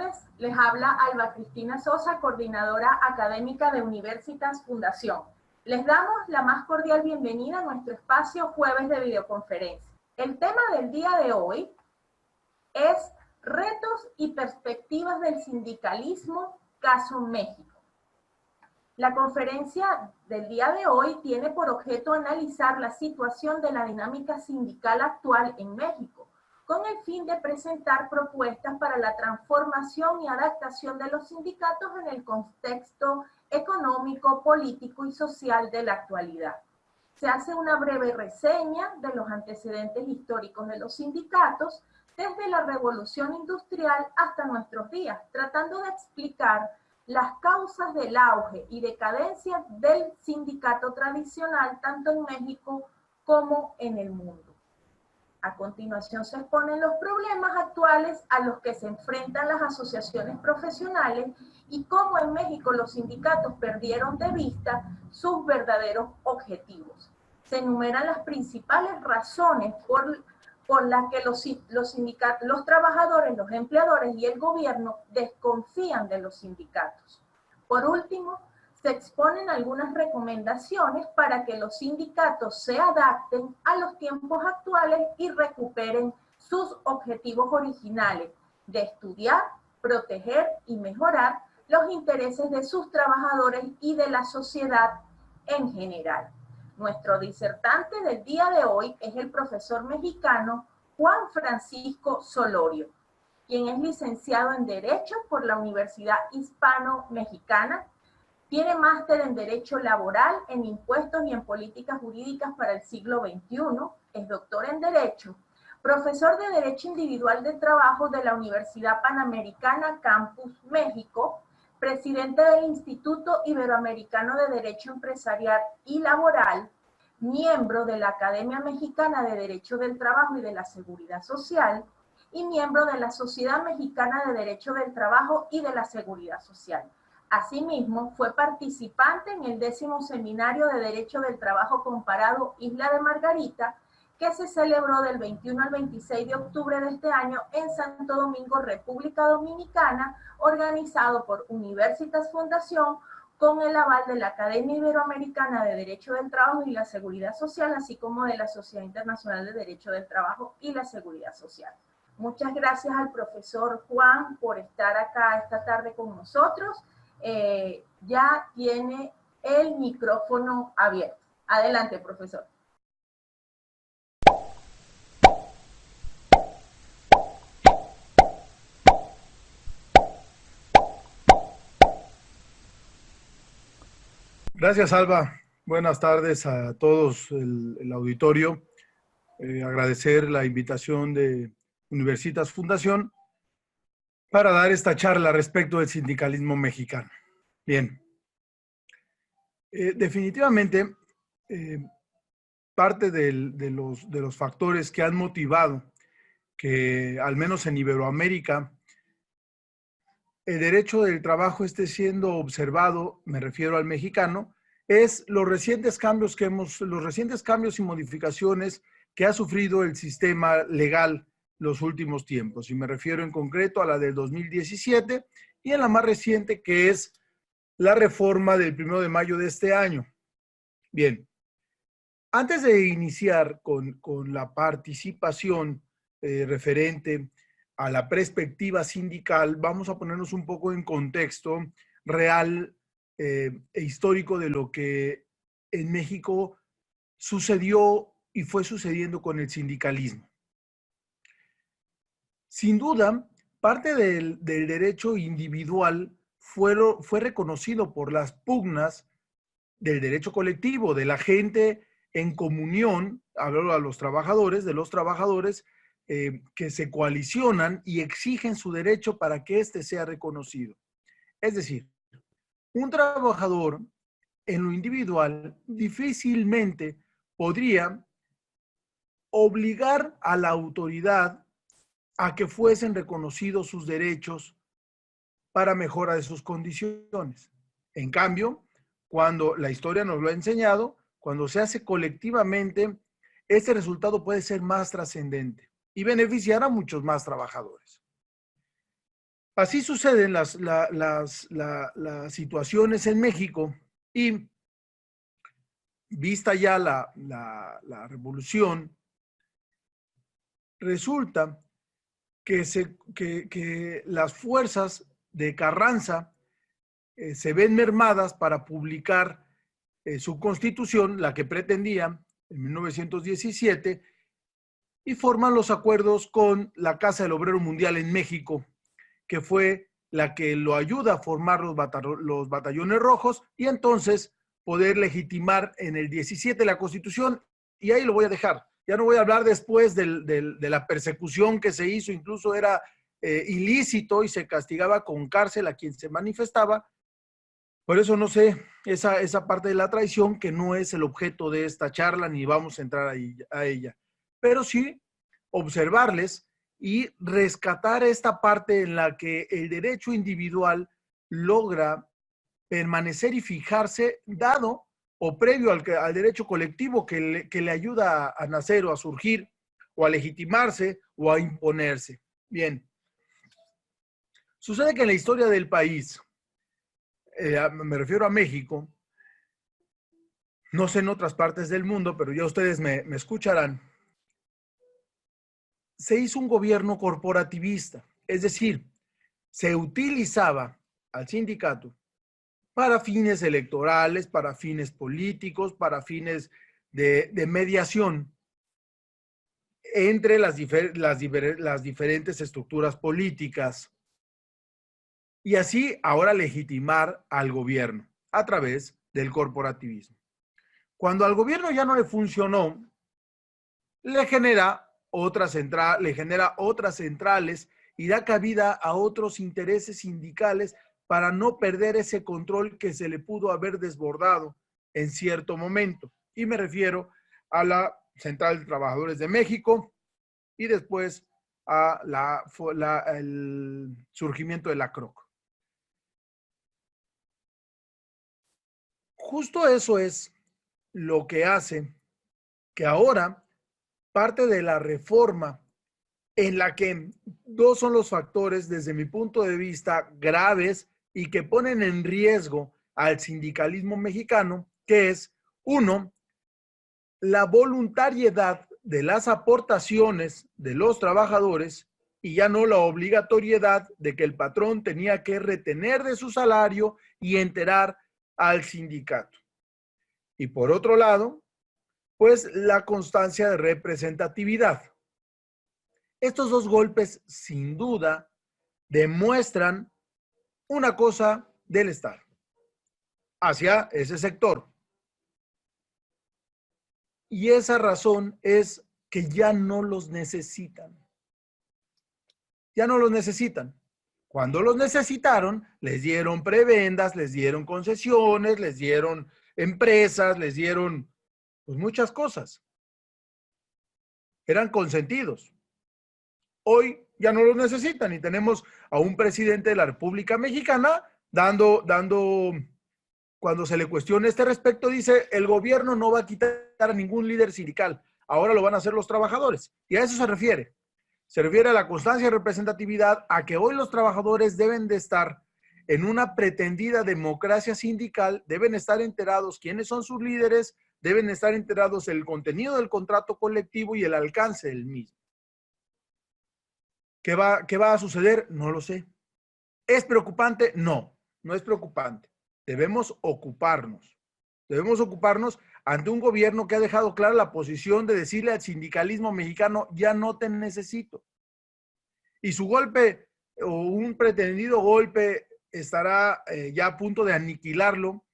tardes, les habla Alba Cristina Sosa, coordinadora académica de Universitas Fundación. Les damos la más cordial bienvenida a nuestro espacio Jueves de Videoconferencia. El tema del día de hoy es retos y perspectivas del sindicalismo, caso México. La conferencia del día de hoy tiene por objeto analizar la situación de la dinámica sindical actual en México, con el fin de presentar propuestas para la transformación y adaptación de los sindicatos en el contexto económico, político y social de la actualidad. Se hace una breve reseña de los antecedentes históricos de los sindicatos desde la Revolución Industrial hasta nuestros días, tratando de explicar las causas del auge y decadencia del sindicato tradicional tanto en México como en el mundo. A continuación se exponen los problemas actuales a los que se enfrentan las asociaciones profesionales y cómo en México los sindicatos perdieron de vista sus verdaderos objetivos. Se enumeran las principales razones por las que los sindicatos, los trabajadores, los empleadores y el gobierno desconfían de los sindicatos. Por último, se exponen algunas recomendaciones para que los sindicatos se adapten a los tiempos actuales y recuperen sus objetivos originales de estudiar, proteger y mejorar los intereses de sus trabajadores y de la sociedad en general. Nuestro disertante del día de hoy es el profesor mexicano Juan Francisco Solorio, quien es licenciado en Derecho por la Universidad Hispano-Mexicana. Tiene máster en Derecho Laboral, en Impuestos y en Políticas Jurídicas para el siglo XXI. Es doctor en Derecho, profesor de Derecho Individual de Trabajo de la Universidad Panamericana Campus México, presidente del Instituto Iberoamericano de Derecho Empresarial y Laboral, miembro de la Academia Mexicana de Derecho del Trabajo y de la Seguridad Social, y miembro de la Sociedad Mexicana de Derecho del Trabajo y de la Seguridad Social. Asimismo, fue participante en el 10º Seminario de Derecho del Trabajo Comparado Isla de Margarita, que se celebró del 21 al 26 de octubre de este año en Santo Domingo, República Dominicana, organizado por Universitas Fundación, con el aval de la Academia Iberoamericana de Derecho del Trabajo y la Seguridad Social, así como de la Sociedad Internacional de Derecho del Trabajo y la Seguridad Social. Muchas gracias al profesor Juan por estar acá esta tarde con nosotros. Ya tiene el micrófono abierto. Adelante, profesor. Gracias, Alba. Buenas tardes a todos el auditorio. Agradecer la invitación de Universitas Fundación para dar esta charla respecto del sindicalismo mexicano. Bien. Definitivamente, parte de los factores que han motivado que, al menos en Iberoamérica, el derecho del trabajo esté siendo observado, me refiero al mexicano, es los recientes cambios y modificaciones que ha sufrido el sistema legal los últimos tiempos. Y me refiero en concreto a la del 2017 y a la más reciente, que es la reforma del 1 de mayo de este año. Bien, antes de iniciar con la participación referente a la perspectiva sindical, vamos a ponernos un poco en contexto real e histórico de lo que en México sucedió y fue sucediendo con el sindicalismo. Sin duda, parte del derecho individual fue reconocido por las pugnas del derecho colectivo, de la gente en comunión, hablo a los trabajadores, de los trabajadores que se coalicionan y exigen su derecho para que éste sea reconocido. Es decir, un trabajador en lo individual difícilmente podría obligar a la autoridad a que fuesen reconocidos sus derechos para mejora de sus condiciones. En cambio, cuando la historia nos lo ha enseñado, cuando se hace colectivamente, este resultado puede ser más trascendente y beneficiar a muchos más trabajadores. Así suceden las situaciones en México y vista ya la revolución, resulta que las fuerzas de Carranza se ven mermadas para publicar su constitución, la que pretendía en 1917, y forman los acuerdos con la Casa del Obrero Mundial en México, que fue la que lo ayuda a formar los batallones rojos y entonces poder legitimar en el 17 la Constitución. Y ahí lo voy a dejar. Ya no voy a hablar después de la persecución que se hizo, incluso era ilícito y se castigaba con cárcel a quien se manifestaba. Por eso no sé esa parte de la traición que no es el objeto de esta charla ni vamos a entrar a ella. Pero sí observarles y rescatar esta parte en la que el derecho individual logra permanecer y fijarse dado o previo al derecho colectivo que le ayuda a nacer o a surgir o a legitimarse o a imponerse. Bien, sucede que en la historia del país, me refiero a México, no sé en otras partes del mundo, pero ya ustedes me escucharán, se hizo un gobierno corporativista, es decir, se utilizaba al sindicato para fines electorales, para fines políticos, para fines de mediación entre las diferentes estructuras políticas y así ahora legitimar al gobierno a través del corporativismo. Cuando al gobierno ya no le funcionó, le genera le genera otras centrales y da cabida a otros intereses sindicales para no perder ese control que se le pudo haber desbordado en cierto momento. Y me refiero a la Central de Trabajadores de México y después a el surgimiento de la CROC. Justo eso es lo que hace que ahora parte de la reforma en la que dos son los factores, desde mi punto de vista, graves y que ponen en riesgo al sindicalismo mexicano, que es, uno, la voluntariedad de las aportaciones de los trabajadores y ya no la obligatoriedad de que el patrón tenía que retener de su salario y enterar al sindicato. Y por otro lado, pues la constancia de representatividad. Estos dos golpes, sin duda, demuestran una cosa del Estado hacia ese sector. Y esa razón es que ya no los necesitan. Ya no los necesitan. Cuando los necesitaron, les dieron prebendas, les dieron concesiones, les dieron empresas, les dieron pues, muchas cosas. Eran consentidos. Hoy ya no los necesitan y tenemos a un presidente de la República Mexicana dando, cuando se le cuestiona este respecto, dice, el gobierno no va a quitar a ningún líder sindical, ahora lo van a hacer los trabajadores. Y a eso se refiere. Se refiere a la constancia y representatividad, a que hoy los trabajadores deben de estar en una pretendida democracia sindical, deben estar enterados quiénes son sus líderes, deben estar enterados el contenido del contrato colectivo y el alcance del mismo. ¿Qué va a suceder? No lo sé. ¿Es preocupante? No, no es preocupante. Debemos ocuparnos. Debemos ocuparnos ante un gobierno que ha dejado clara la posición de decirle al sindicalismo mexicano, ya no te necesito. Y su golpe o un pretendido golpe estará ya a punto de aniquilarlo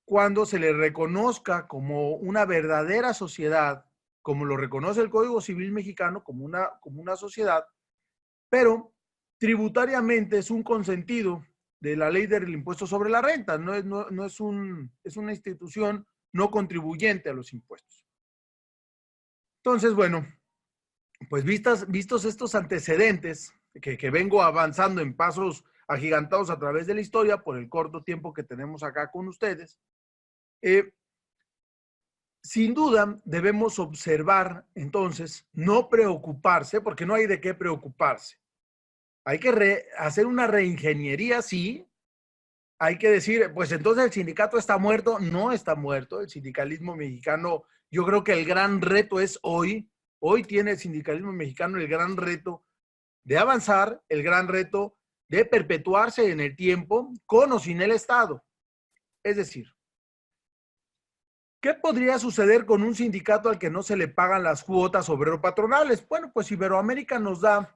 cuando se le reconozca como una verdadera sociedad, como lo reconoce el Código Civil mexicano, como una sociedad, pero tributariamente es un consentido de la ley del impuesto sobre la renta, es una institución no contribuyente a los impuestos. Entonces, bueno, pues vistos estos antecedentes que vengo avanzando en pasos agigantados a través de la historia por el corto tiempo que tenemos acá con ustedes, sin duda debemos observar entonces, no preocuparse, porque no hay de qué preocuparse. Hay que hacer una reingeniería, sí. Hay que decir, pues entonces el sindicato está muerto. No está muerto. El sindicalismo mexicano, yo creo que el gran reto es hoy. Hoy tiene el sindicalismo mexicano el gran reto de avanzar, el gran reto de perpetuarse en el tiempo, con o sin el Estado. Es decir, ¿qué podría suceder con un sindicato al que no se le pagan las cuotas obrero-patronales? Bueno, pues Iberoamérica nos da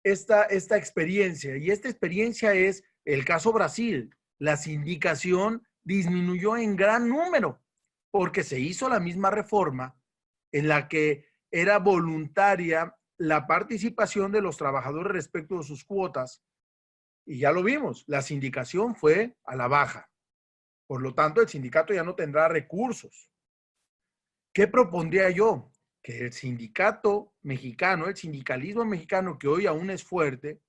esta experiencia, y esta experiencia es el caso Brasil. La sindicación disminuyó en gran número porque se hizo la misma reforma en la que era voluntaria la participación de los trabajadores respecto de sus cuotas, y ya lo vimos, la sindicación fue a la baja. Por lo tanto, el sindicato ya no tendrá recursos. ¿Qué propondría yo? Que el sindicato mexicano, el sindicalismo mexicano, que hoy aún es fuerte,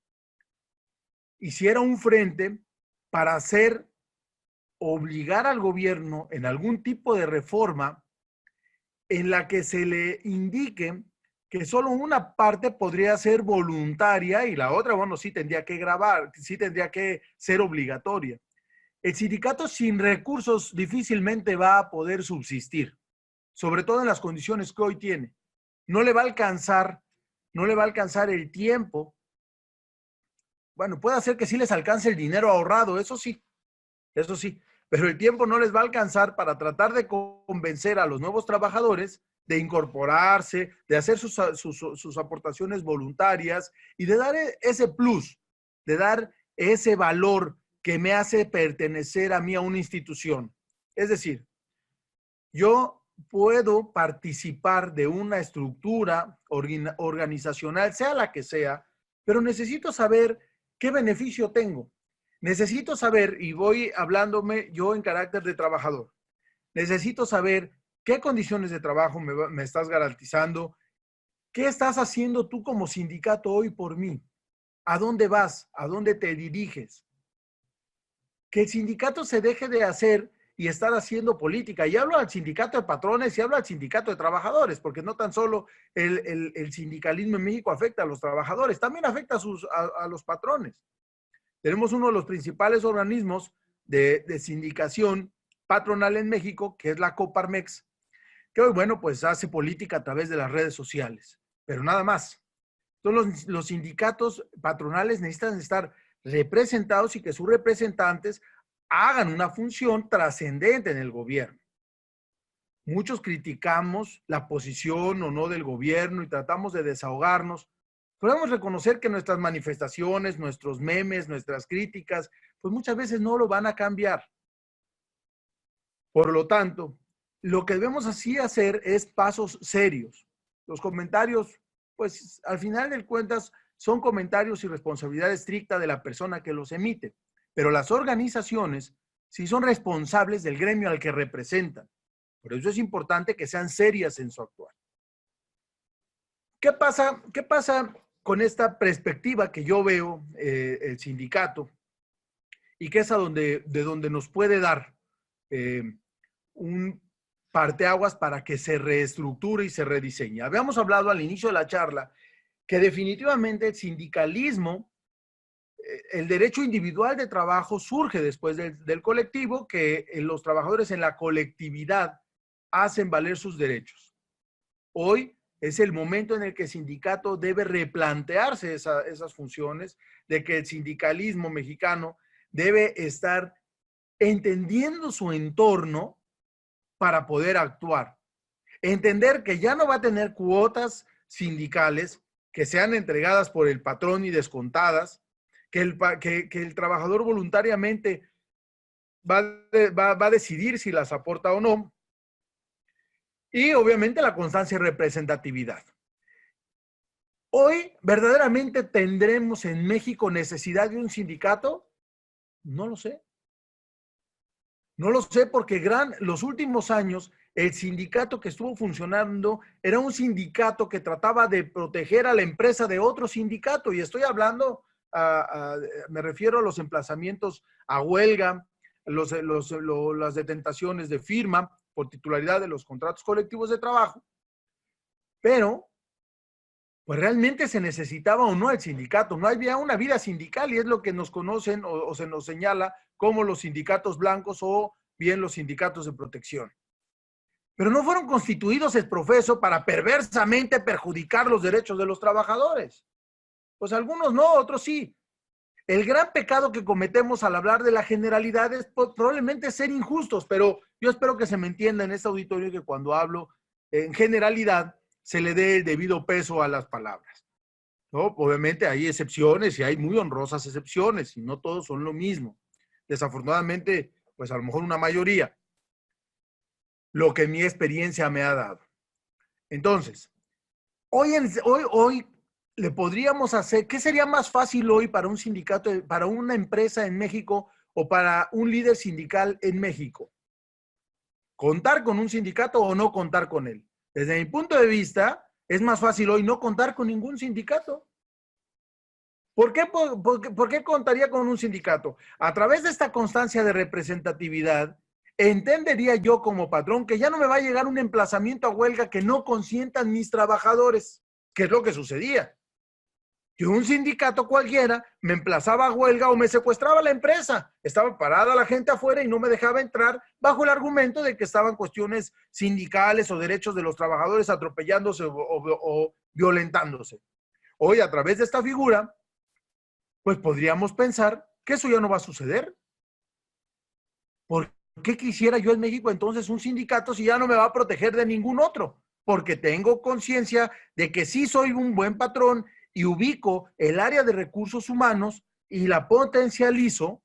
hiciera un frente para obligar al gobierno en algún tipo de reforma en la que se le indique que solo una parte podría ser voluntaria y la otra, bueno, sí tendría que grabar, sí tendría que ser obligatoria. El sindicato sin recursos difícilmente va a poder subsistir, sobre todo en las condiciones que hoy tiene. No le va a alcanzar, no le va a alcanzar el tiempo. Bueno, puede hacer que sí les alcance el dinero ahorrado, eso sí, pero el tiempo no les va a alcanzar para tratar de convencer a los nuevos trabajadores de incorporarse, de hacer sus aportaciones voluntarias y de dar ese plus, de dar ese valor que me hace pertenecer a mí a una institución. Es decir, yo puedo participar de una estructura organizacional, sea la que sea, pero necesito saber qué beneficio tengo. Necesito saber, y voy hablándome yo en carácter de trabajador, necesito saber qué condiciones de trabajo me estás garantizando, qué estás haciendo tú como sindicato hoy por mí, a dónde vas, a dónde te diriges. Que el sindicato se deje de hacer y estar haciendo política. Y hablo al sindicato de patrones y hablo al sindicato de trabajadores, porque no tan solo el sindicalismo en México afecta a los trabajadores, también afecta a los patrones. Tenemos uno de los principales organismos de sindicación patronal en México, que es la Coparmex, que hoy, bueno, pues hace política a través de las redes sociales, pero nada más. Entonces, los sindicatos patronales necesitan estar representados y que sus representantes hagan una función trascendente en el gobierno. Muchos criticamos la posición o no del gobierno y tratamos de desahogarnos. Podemos reconocer que nuestras manifestaciones, nuestros memes, nuestras críticas, pues muchas veces no lo van a cambiar. Por lo tanto, lo que debemos así hacer es pasos serios. Los comentarios, pues al final de cuentas, son comentarios y responsabilidad estricta de la persona que los emite, pero las organizaciones sí son responsables del gremio al que representan. Por eso es importante que sean serias en su actuar. ¿Qué pasa con esta perspectiva que yo veo el sindicato y que es de donde nos puede dar un parteaguas para que se reestructure y se rediseñe? Habíamos hablado al inicio de la charla que definitivamente el sindicalismo, el derecho individual de trabajo surge después del colectivo, que los trabajadores en la colectividad hacen valer sus derechos. Hoy es el momento en el que el sindicato debe replantearse esas funciones, de que el sindicalismo mexicano debe estar entendiendo su entorno para poder actuar. Entender que ya no va a tener cuotas sindicales que sean entregadas por el patrón y descontadas, que el trabajador voluntariamente va a decidir si las aporta o no, y obviamente la constancia y representatividad. ¿Hoy verdaderamente tendremos en México necesidad de un sindicato? No lo sé. No lo sé porque los últimos años el sindicato que estuvo funcionando era un sindicato que trataba de proteger a la empresa de otro sindicato, y estoy hablando, me refiero a los emplazamientos a huelga, las detentaciones de firma por titularidad de los contratos colectivos de trabajo, pero pues realmente se necesitaba o no el sindicato. No había una vida sindical y es lo que nos conocen o se nos señala como los sindicatos blancos o bien los sindicatos de protección. Pero no fueron constituidos ex profeso para perversamente perjudicar los derechos de los trabajadores. Pues algunos no, otros sí. El gran pecado que cometemos al hablar de la generalidad es probablemente ser injustos, pero yo espero que se me entienda en este auditorio que cuando hablo en generalidad se le dé el debido peso a las palabras, ¿no? Obviamente hay excepciones y hay muy honrosas excepciones y no todos son lo mismo. Desafortunadamente, pues a lo mejor una mayoría, lo que mi experiencia me ha dado. Entonces, hoy le podríamos hacer, ¿qué sería más fácil hoy para un sindicato, para una empresa en México o para un líder sindical en México? ¿Contar con un sindicato o no contar con él? Desde mi punto de vista, es más fácil hoy no contar con ningún sindicato. ¿Por qué contaría con un sindicato? A través de esta constancia de representatividad, entendería yo como patrón que ya no me va a llegar un emplazamiento a huelga que no consientan mis trabajadores, que es lo que sucedía. Que un sindicato cualquiera me emplazaba a huelga o me secuestraba la empresa. Estaba parada la gente afuera y no me dejaba entrar bajo el argumento de que estaban cuestiones sindicales o derechos de los trabajadores atropellándose o violentándose. Hoy, a través de esta figura, pues podríamos pensar que eso ya no va a suceder. ¿Por qué quisiera yo en México entonces un sindicato si ya no me va a proteger de ningún otro? Porque tengo conciencia de que sí soy un buen patrón y ubico el área de recursos humanos y la potencializo,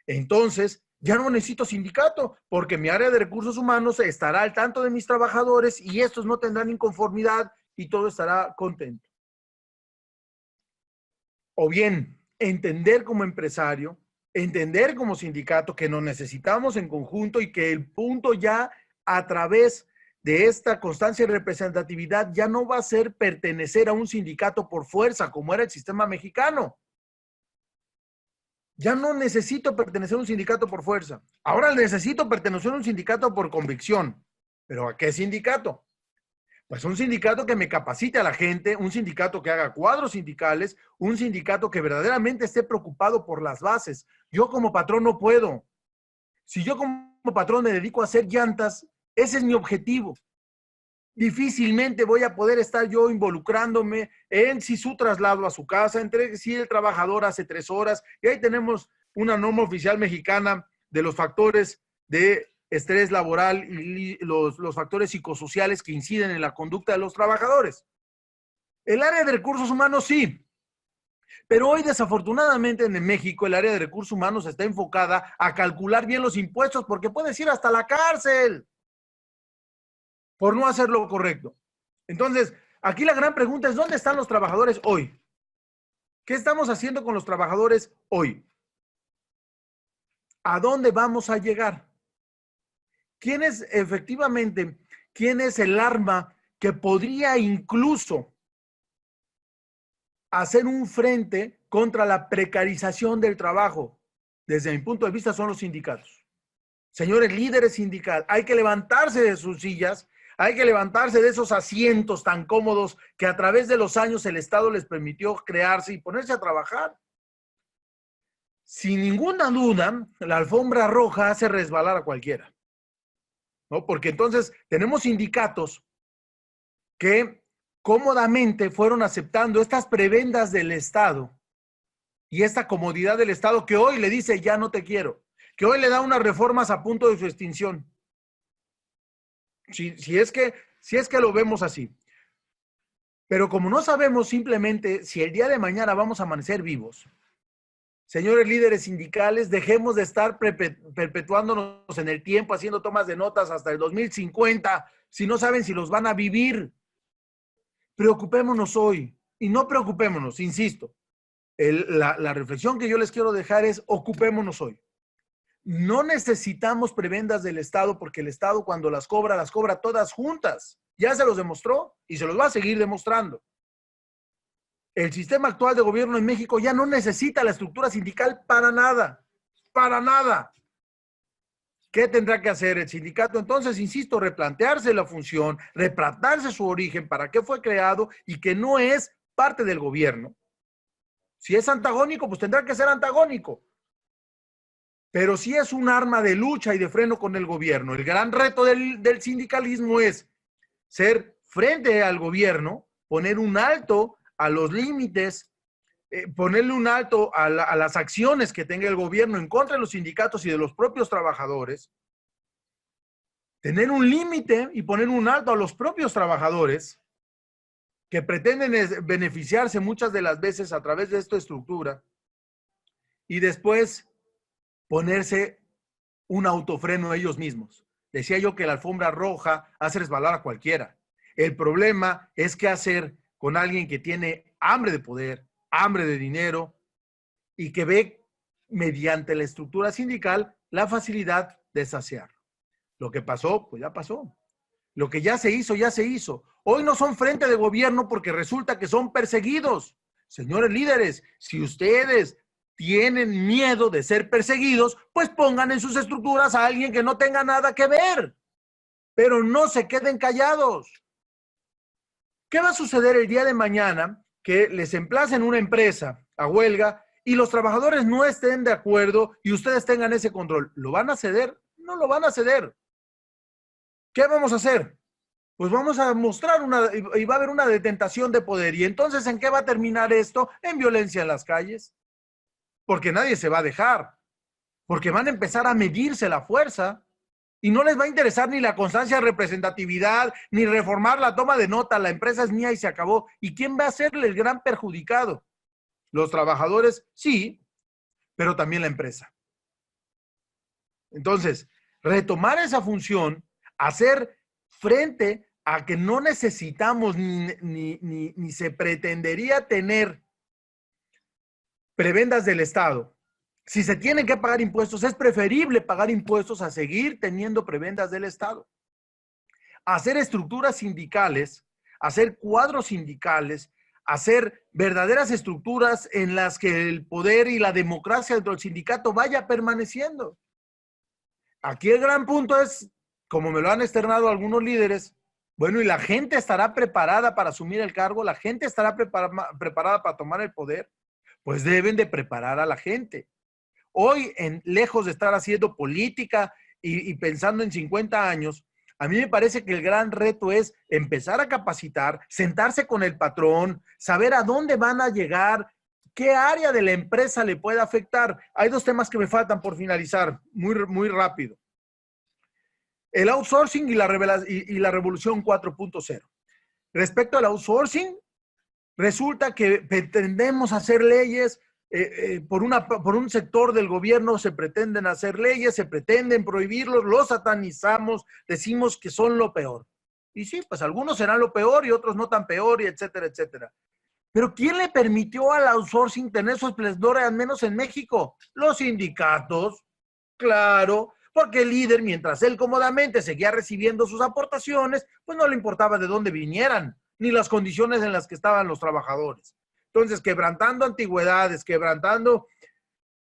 entonces ya no necesito sindicato, porque mi área de recursos humanos estará al tanto de mis trabajadores y estos no tendrán inconformidad y todo estará contento. O bien, entender como empresario, entender como sindicato que nos necesitamos en conjunto y que el punto ya a través de esta constancia y representatividad ya no va a ser pertenecer a un sindicato por fuerza, como era el sistema mexicano. Ya no necesito pertenecer a un sindicato por fuerza. Ahora necesito pertenecer a un sindicato por convicción. ¿Pero a qué sindicato? Pues un sindicato que me capacite a la gente, un sindicato que haga cuadros sindicales, un sindicato que verdaderamente esté preocupado por las bases. Yo como patrón no puedo. Si yo como patrón me dedico a hacer llantas, ese es mi objetivo. Difícilmente voy a poder estar yo involucrándome en si su traslado a su casa, entre si el trabajador hace 3 horas, y ahí tenemos una norma oficial mexicana de los factores de estrés laboral y los factores psicosociales que inciden en la conducta de los trabajadores. El área de recursos humanos sí, pero hoy desafortunadamente en México el área de recursos humanos está enfocada a calcular bien los impuestos porque puedes ir hasta la cárcel por no hacer lo correcto. Entonces, aquí la gran pregunta es, ¿dónde están los trabajadores hoy? ¿Qué estamos haciendo con los trabajadores hoy? ¿A dónde vamos a llegar? ¿Quién es efectivamente, quién es el arma que podría incluso hacer un frente contra la precarización del trabajo? Desde mi punto de vista son los sindicatos. Señores líderes sindicales, hay que levantarse de sus sillas, hay que levantarse de esos asientos tan cómodos que a través de los años el Estado les permitió crearse y ponerse a trabajar. Sin ninguna duda, la alfombra roja hace resbalar a cualquiera, ¿no? Porque entonces tenemos sindicatos que cómodamente fueron aceptando estas prebendas del Estado y esta comodidad del Estado que hoy le dice ya no te quiero, que hoy le da unas reformas a punto de su extinción. Si es que lo vemos así. Pero como no sabemos simplemente si el día de mañana vamos a amanecer vivos, señores líderes sindicales, dejemos de estar perpetuándonos en el tiempo, haciendo tomas de notas hasta el 2050, si no saben si los van a vivir. Preocupémonos hoy y no preocupémonos, insisto. La reflexión que yo les quiero dejar es ocupémonos hoy. No necesitamos prebendas del Estado porque el Estado cuando las cobra todas juntas. Ya se los demostró y se los va a seguir demostrando. El sistema actual de gobierno en México ya no necesita la estructura sindical para nada. Para nada. ¿Qué tendrá que hacer el sindicato? Entonces, insisto, replantearse la función, replantearse su origen, para qué fue creado y que no es parte del gobierno. Si es antagónico, pues tendrá que ser antagónico. Pero si es un arma de lucha y de freno con el gobierno, el gran reto del sindicalismo es ser frente al gobierno, poner un alto a los límites, ponerle un alto a las acciones que tenga el gobierno en contra de los sindicatos y de los propios trabajadores, tener un límite y poner un alto a los propios trabajadores que pretenden beneficiarse muchas de las veces a través de esta estructura, y después ponerse un autofreno ellos mismos. Decía yo que la alfombra roja hace resbalar a cualquiera. El problema es qué hacer con alguien que tiene hambre de poder, hambre de dinero y que ve mediante la estructura sindical la facilidad de saciarlo. Lo que pasó, pues ya pasó. Lo que ya se hizo, ya se hizo. Hoy no son frente de gobierno porque resulta que son perseguidos. Señores líderes, si ustedes tienen miedo de ser perseguidos, pues pongan en sus estructuras a alguien que no tenga nada que ver. Pero no se queden callados. ¿Qué va a suceder el día de mañana que les emplacen una empresa a huelga y los trabajadores no estén de acuerdo y ustedes tengan ese control? ¿Lo van a ceder? No lo van a ceder. ¿Qué vamos a hacer? Pues vamos a mostrar y va a haber una detentación de poder. ¿Y entonces en qué va a terminar esto? En violencia en las calles. Porque nadie se va a dejar. Porque van a empezar a medirse la fuerza. Y no les va a interesar ni la constancia de representatividad, ni reformar la toma de nota. La empresa es mía y se acabó. ¿Y quién va a ser el gran perjudicado? Los trabajadores, sí, pero también la empresa. Entonces, retomar esa función, hacer frente a que no necesitamos ni se pretendería tener prebendas del Estado. Si se tienen que pagar impuestos, es preferible pagar impuestos a seguir teniendo prebendas del Estado. Hacer estructuras sindicales, hacer cuadros sindicales, hacer verdaderas estructuras en las que el poder y la democracia dentro del sindicato vaya permaneciendo. Aquí el gran punto es, como me lo han externado algunos líderes, bueno, ¿y la gente estará preparada para asumir el cargo? ¿La gente estará preparada para tomar el poder? Pues deben de preparar a la gente. Hoy, lejos de estar haciendo política y pensando en 50 años, a mí me parece que el gran reto es empezar a capacitar, sentarse con el patrón, saber a dónde van a llegar, qué área de la empresa le puede afectar. Hay dos temas que me faltan por finalizar, muy rápido. El outsourcing y la revolución 4.0. Respecto al outsourcing, resulta que pretendemos hacer leyes, por un sector del gobierno se pretenden hacer leyes, se pretenden prohibirlos, los satanizamos, decimos que son lo peor. Y sí, pues algunos serán lo peor y otros no tan peor, y etcétera, etcétera. Pero ¿quién le permitió al outsourcing tener su esplendor, al menos en México? Los sindicatos, claro, porque el líder, mientras él cómodamente seguía recibiendo sus aportaciones, pues no le importaba de dónde vinieran, ni las condiciones en las que estaban los trabajadores. Entonces, quebrantando antigüedades, quebrantando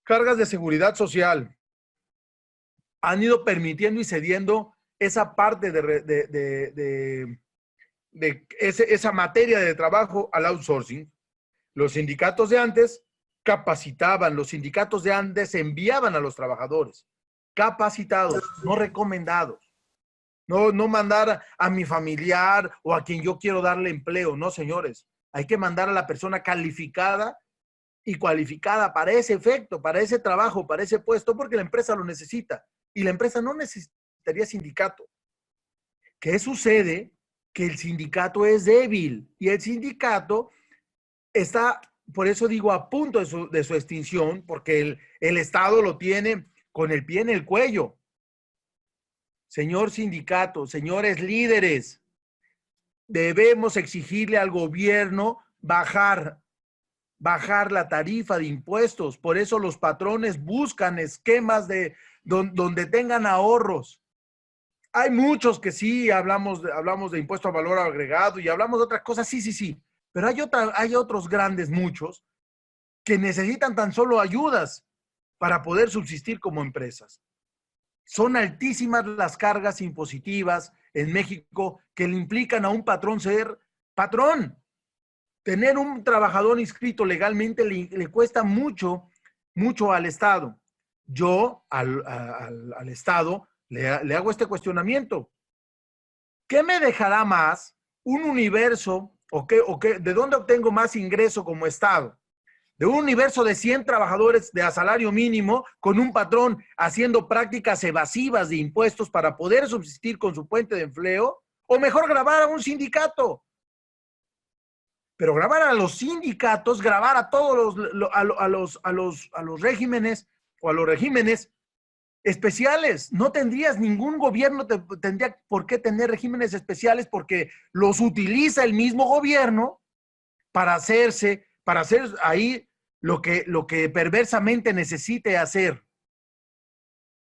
cargas de seguridad social, han ido permitiendo y cediendo esa parte esa materia de trabajo al outsourcing. Los sindicatos de antes capacitaban, los sindicatos de antes enviaban a los trabajadores capacitados, no recomendados. No mandar a mi familiar o a quien yo quiero darle empleo, no, señores. Hay que mandar a la persona calificada y cualificada para ese efecto, para ese trabajo, para ese puesto, porque la empresa lo necesita. Y la empresa no necesitaría sindicato. ¿Qué sucede? Que el sindicato es débil y el sindicato está, por eso digo, a punto de su extinción, porque el Estado lo tiene con el pie en el cuello. Señor sindicato, señores líderes, debemos exigirle al gobierno bajar la tarifa de impuestos. Por eso los patrones buscan esquemas donde tengan ahorros. Hay muchos que sí, hablamos de impuesto al valor agregado y hablamos de otras cosas, sí. Pero hay otros grandes, muchos, que necesitan tan solo ayudas para poder subsistir como empresas. Son altísimas las cargas impositivas en México que le implican a un patrón ser patrón. Tener un trabajador inscrito legalmente le cuesta mucho al Estado. Yo al Estado le hago este cuestionamiento. ¿Qué me dejará más un universo de dónde obtengo más ingreso como Estado? De un universo de 100 trabajadores de a salario mínimo con un patrón haciendo prácticas evasivas de impuestos para poder subsistir con su fuente de empleo, o mejor grabar a un sindicato. Pero grabar a los sindicatos, grabar a todos los regímenes o a los regímenes especiales. No tendrías, ningún gobierno tendría por qué tener regímenes especiales porque los utiliza el mismo gobierno para hacer ahí lo que perversamente necesite hacer.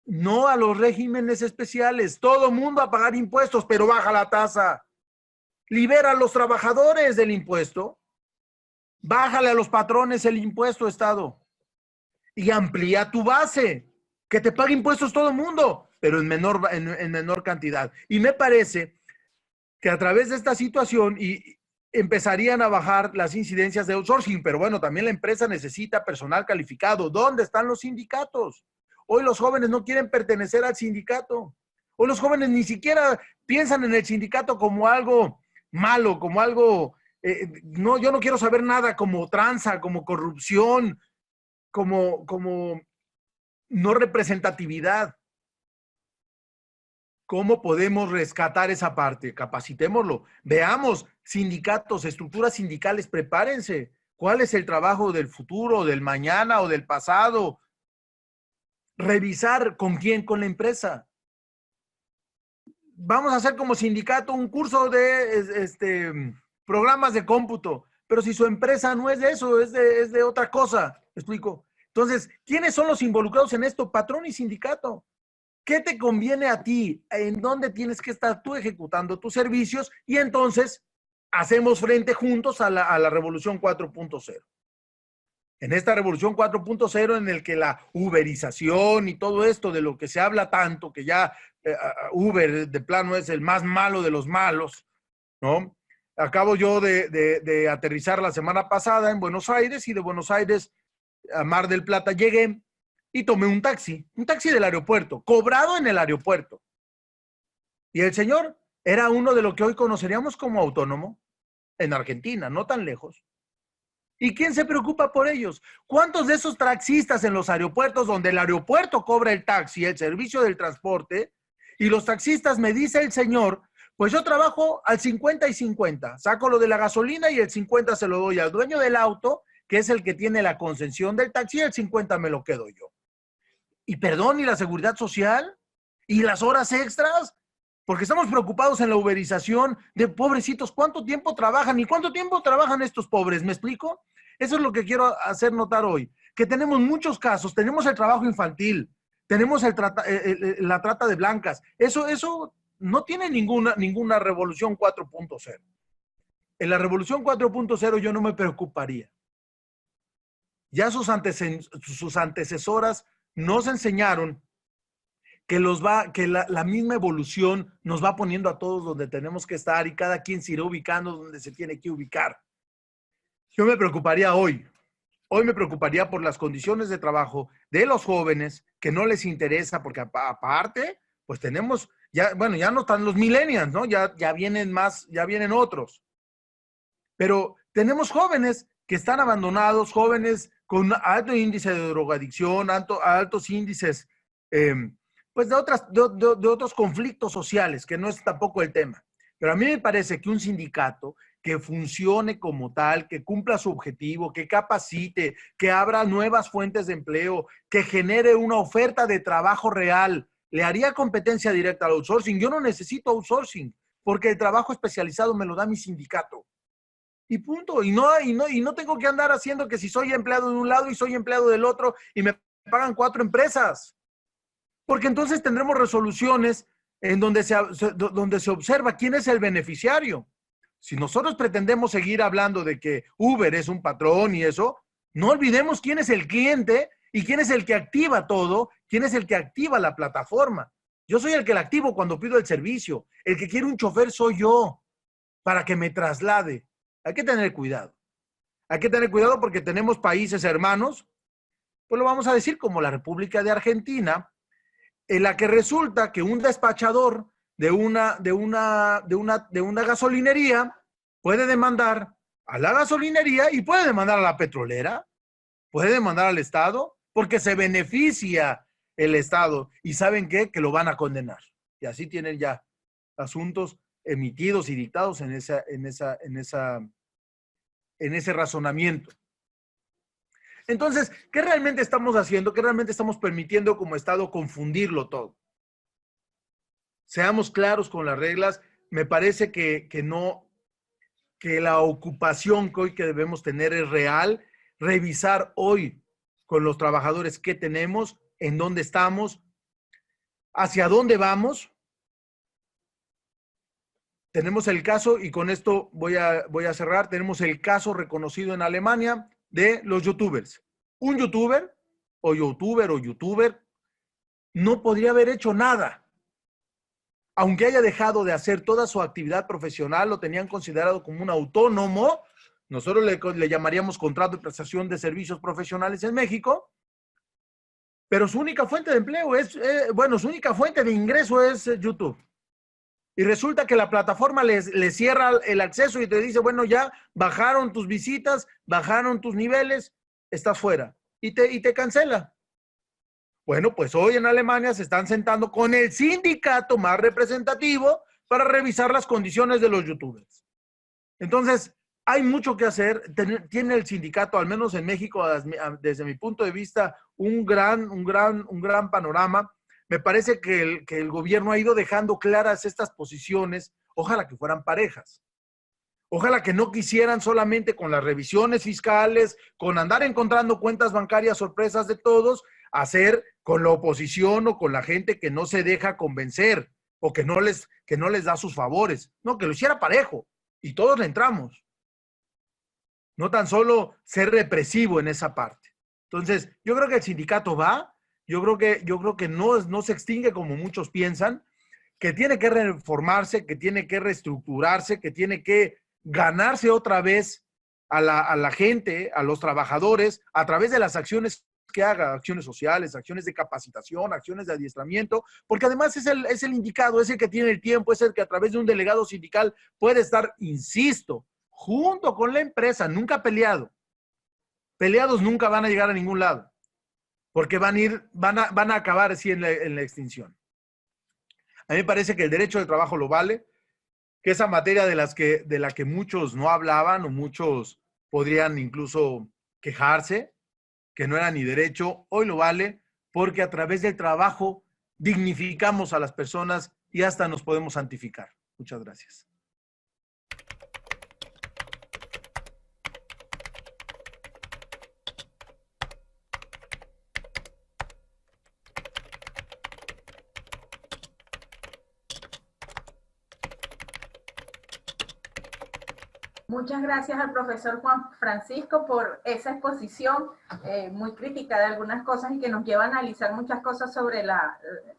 No a los regímenes especiales. Todo mundo a pagar impuestos, pero baja la tasa. Libera a los trabajadores del impuesto. Bájale a los patrones el impuesto, Estado. Y amplía tu base. Que te pague impuestos todo el mundo, pero en menor cantidad. Y me parece que a través de esta situación empezarían a bajar las incidencias de outsourcing, pero bueno, también la empresa necesita personal calificado. ¿Dónde están los sindicatos? Hoy los jóvenes no quieren pertenecer al sindicato. Hoy los jóvenes ni siquiera piensan en el sindicato como algo malo, como algo, no, yo no quiero saber nada como tranza, como corrupción, como no representatividad. ¿Cómo podemos rescatar esa parte? Capacitémoslo. Veamos sindicatos, estructuras sindicales, prepárense. ¿Cuál es el trabajo del futuro, del mañana o del pasado? Revisar con quién, con la empresa. Vamos a hacer como sindicato un curso de programas de cómputo, pero si su empresa no es de eso, es de otra cosa. ¿Me explico? Entonces, ¿quiénes son los involucrados en esto? Patrón y sindicato. ¿Qué te conviene a ti? ¿En dónde tienes que estar tú ejecutando tus servicios? Y entonces hacemos frente juntos a la revolución 4.0. En esta revolución 4.0 en el que la uberización y todo esto de lo que se habla tanto, que ya Uber de plano es el más malo de los malos, ¿no? Acabo yo de aterrizar la semana pasada en Buenos Aires y de Buenos Aires a Mar del Plata llegué y tomé un taxi del aeropuerto, cobrado en el aeropuerto. Y el señor era uno de lo que hoy conoceríamos como autónomo en Argentina, no tan lejos. ¿Y quién se preocupa por ellos? ¿Cuántos de esos taxistas en los aeropuertos donde el aeropuerto cobra el taxi, el servicio del transporte, y los taxistas, me dice el señor, pues yo trabajo al 50 y 50, saco lo de la gasolina y el 50 se lo doy al dueño del auto, que es el que tiene la concesión del taxi, y el 50 me lo quedo yo. Y perdón, ¿y la seguridad social? ¿Y las horas extras? Porque estamos preocupados en la uberización de pobrecitos. ¿Cuánto tiempo trabajan? ¿Y cuánto tiempo trabajan estos pobres? ¿Me explico? Eso es lo que quiero hacer notar hoy. Que tenemos muchos casos. Tenemos el trabajo infantil. Tenemos la trata de blancas. Eso no tiene ninguna revolución 4.0. En la revolución 4.0 yo no me preocuparía. Ya sus antecesoras nos enseñaron que la misma evolución nos va poniendo a todos donde tenemos que estar y cada quien se irá ubicando donde se tiene que ubicar. Yo me preocuparía hoy. Hoy me preocuparía por las condiciones de trabajo de los jóvenes que no les interesa, porque aparte, pues tenemos, ya no están los millennials, ¿no? Ya vienen otros. Pero tenemos jóvenes que están abandonados, jóvenes con alto índice de drogadicción, altos índices, pues de otros conflictos sociales, que no es tampoco el tema. Pero a mí me parece que un sindicato que funcione como tal, que cumpla su objetivo, que capacite, que abra nuevas fuentes de empleo, que genere una oferta de trabajo real, le haría competencia directa al outsourcing. Yo no necesito outsourcing, porque el trabajo especializado me lo da mi sindicato. Y punto. Y no tengo que andar haciendo que si soy empleado de un lado y soy empleado del otro y me pagan 4 empresas. Porque entonces tendremos resoluciones en donde se observa quién es el beneficiario. Si nosotros pretendemos seguir hablando de que Uber es un patrón y eso, no olvidemos quién es el cliente ¿Y quién es el que activa todo? ¿Quién es el que activa la plataforma? Yo soy el que la activo cuando pido el servicio. El que quiere un chofer soy yo para que me traslade. Hay que tener cuidado. Hay que tener cuidado porque tenemos países hermanos, pues lo vamos a decir como la República de Argentina, en la que resulta que un despachador de una gasolinería puede demandar a la gasolinería y puede demandar a la petrolera, puede demandar al Estado, porque se beneficia el Estado. ¿Y saben qué? Que lo van a condenar. Y así tienen ya asuntos emitidos y dictados en ese razonamiento. Entonces, ¿qué realmente estamos haciendo? ¿Qué realmente estamos permitiendo como Estado confundirlo todo? Seamos claros con las reglas. Me parece que la ocupación que hoy que debemos tener es real. Revisar hoy con los trabajadores qué tenemos, en dónde estamos, hacia dónde vamos. Tenemos el caso, y con esto voy a cerrar, tenemos el caso reconocido en Alemania de los youtubers. Un youtuber no podría haber hecho nada. Aunque haya dejado de hacer toda su actividad profesional, lo tenían considerado como un autónomo. Nosotros le llamaríamos contrato de prestación de servicios profesionales en México. Pero su única fuente de empleo su única fuente de ingreso es YouTube. Y resulta que la plataforma le cierra el acceso y te dice, bueno, ya bajaron tus visitas, bajaron tus niveles, estás fuera. Y te cancela. Bueno, pues hoy en Alemania se están sentando con el sindicato más representativo para revisar las condiciones de los youtubers. Entonces, hay mucho que hacer. Tiene el sindicato, al menos en México, desde mi punto de vista, un gran panorama. Me parece que el gobierno ha ido dejando claras estas posiciones. Ojalá que fueran parejas. Ojalá que no quisieran solamente con las revisiones fiscales, con andar encontrando cuentas bancarias sorpresas de todos, hacer con la oposición o con la gente que no se deja convencer o que no les da sus favores. No, que lo hiciera parejo y todos le entramos. No tan solo ser represivo en esa parte. Entonces, yo creo que el sindicato va, yo creo que no se extingue como muchos piensan, que tiene que reformarse, que tiene que reestructurarse, que tiene que ganarse otra vez a la gente, a los trabajadores, a través de las acciones que haga, acciones sociales, acciones de capacitación, acciones de adiestramiento, porque además es el indicado, es el que tiene el tiempo, es el que a través de un delegado sindical puede estar, insisto, junto con la empresa, nunca peleado. Peleados nunca van a llegar a ningún lado, porque van a acabar así en la extinción. A mí me parece que el derecho de trabajo lo vale, que esa materia de la que muchos no hablaban o muchos podrían incluso quejarse, que no era ni derecho, hoy lo vale porque a través del trabajo dignificamos a las personas y hasta nos podemos santificar. Muchas gracias. Muchas gracias al profesor Juan Francisco por esa exposición muy crítica de algunas cosas y que nos lleva a analizar muchas cosas sobre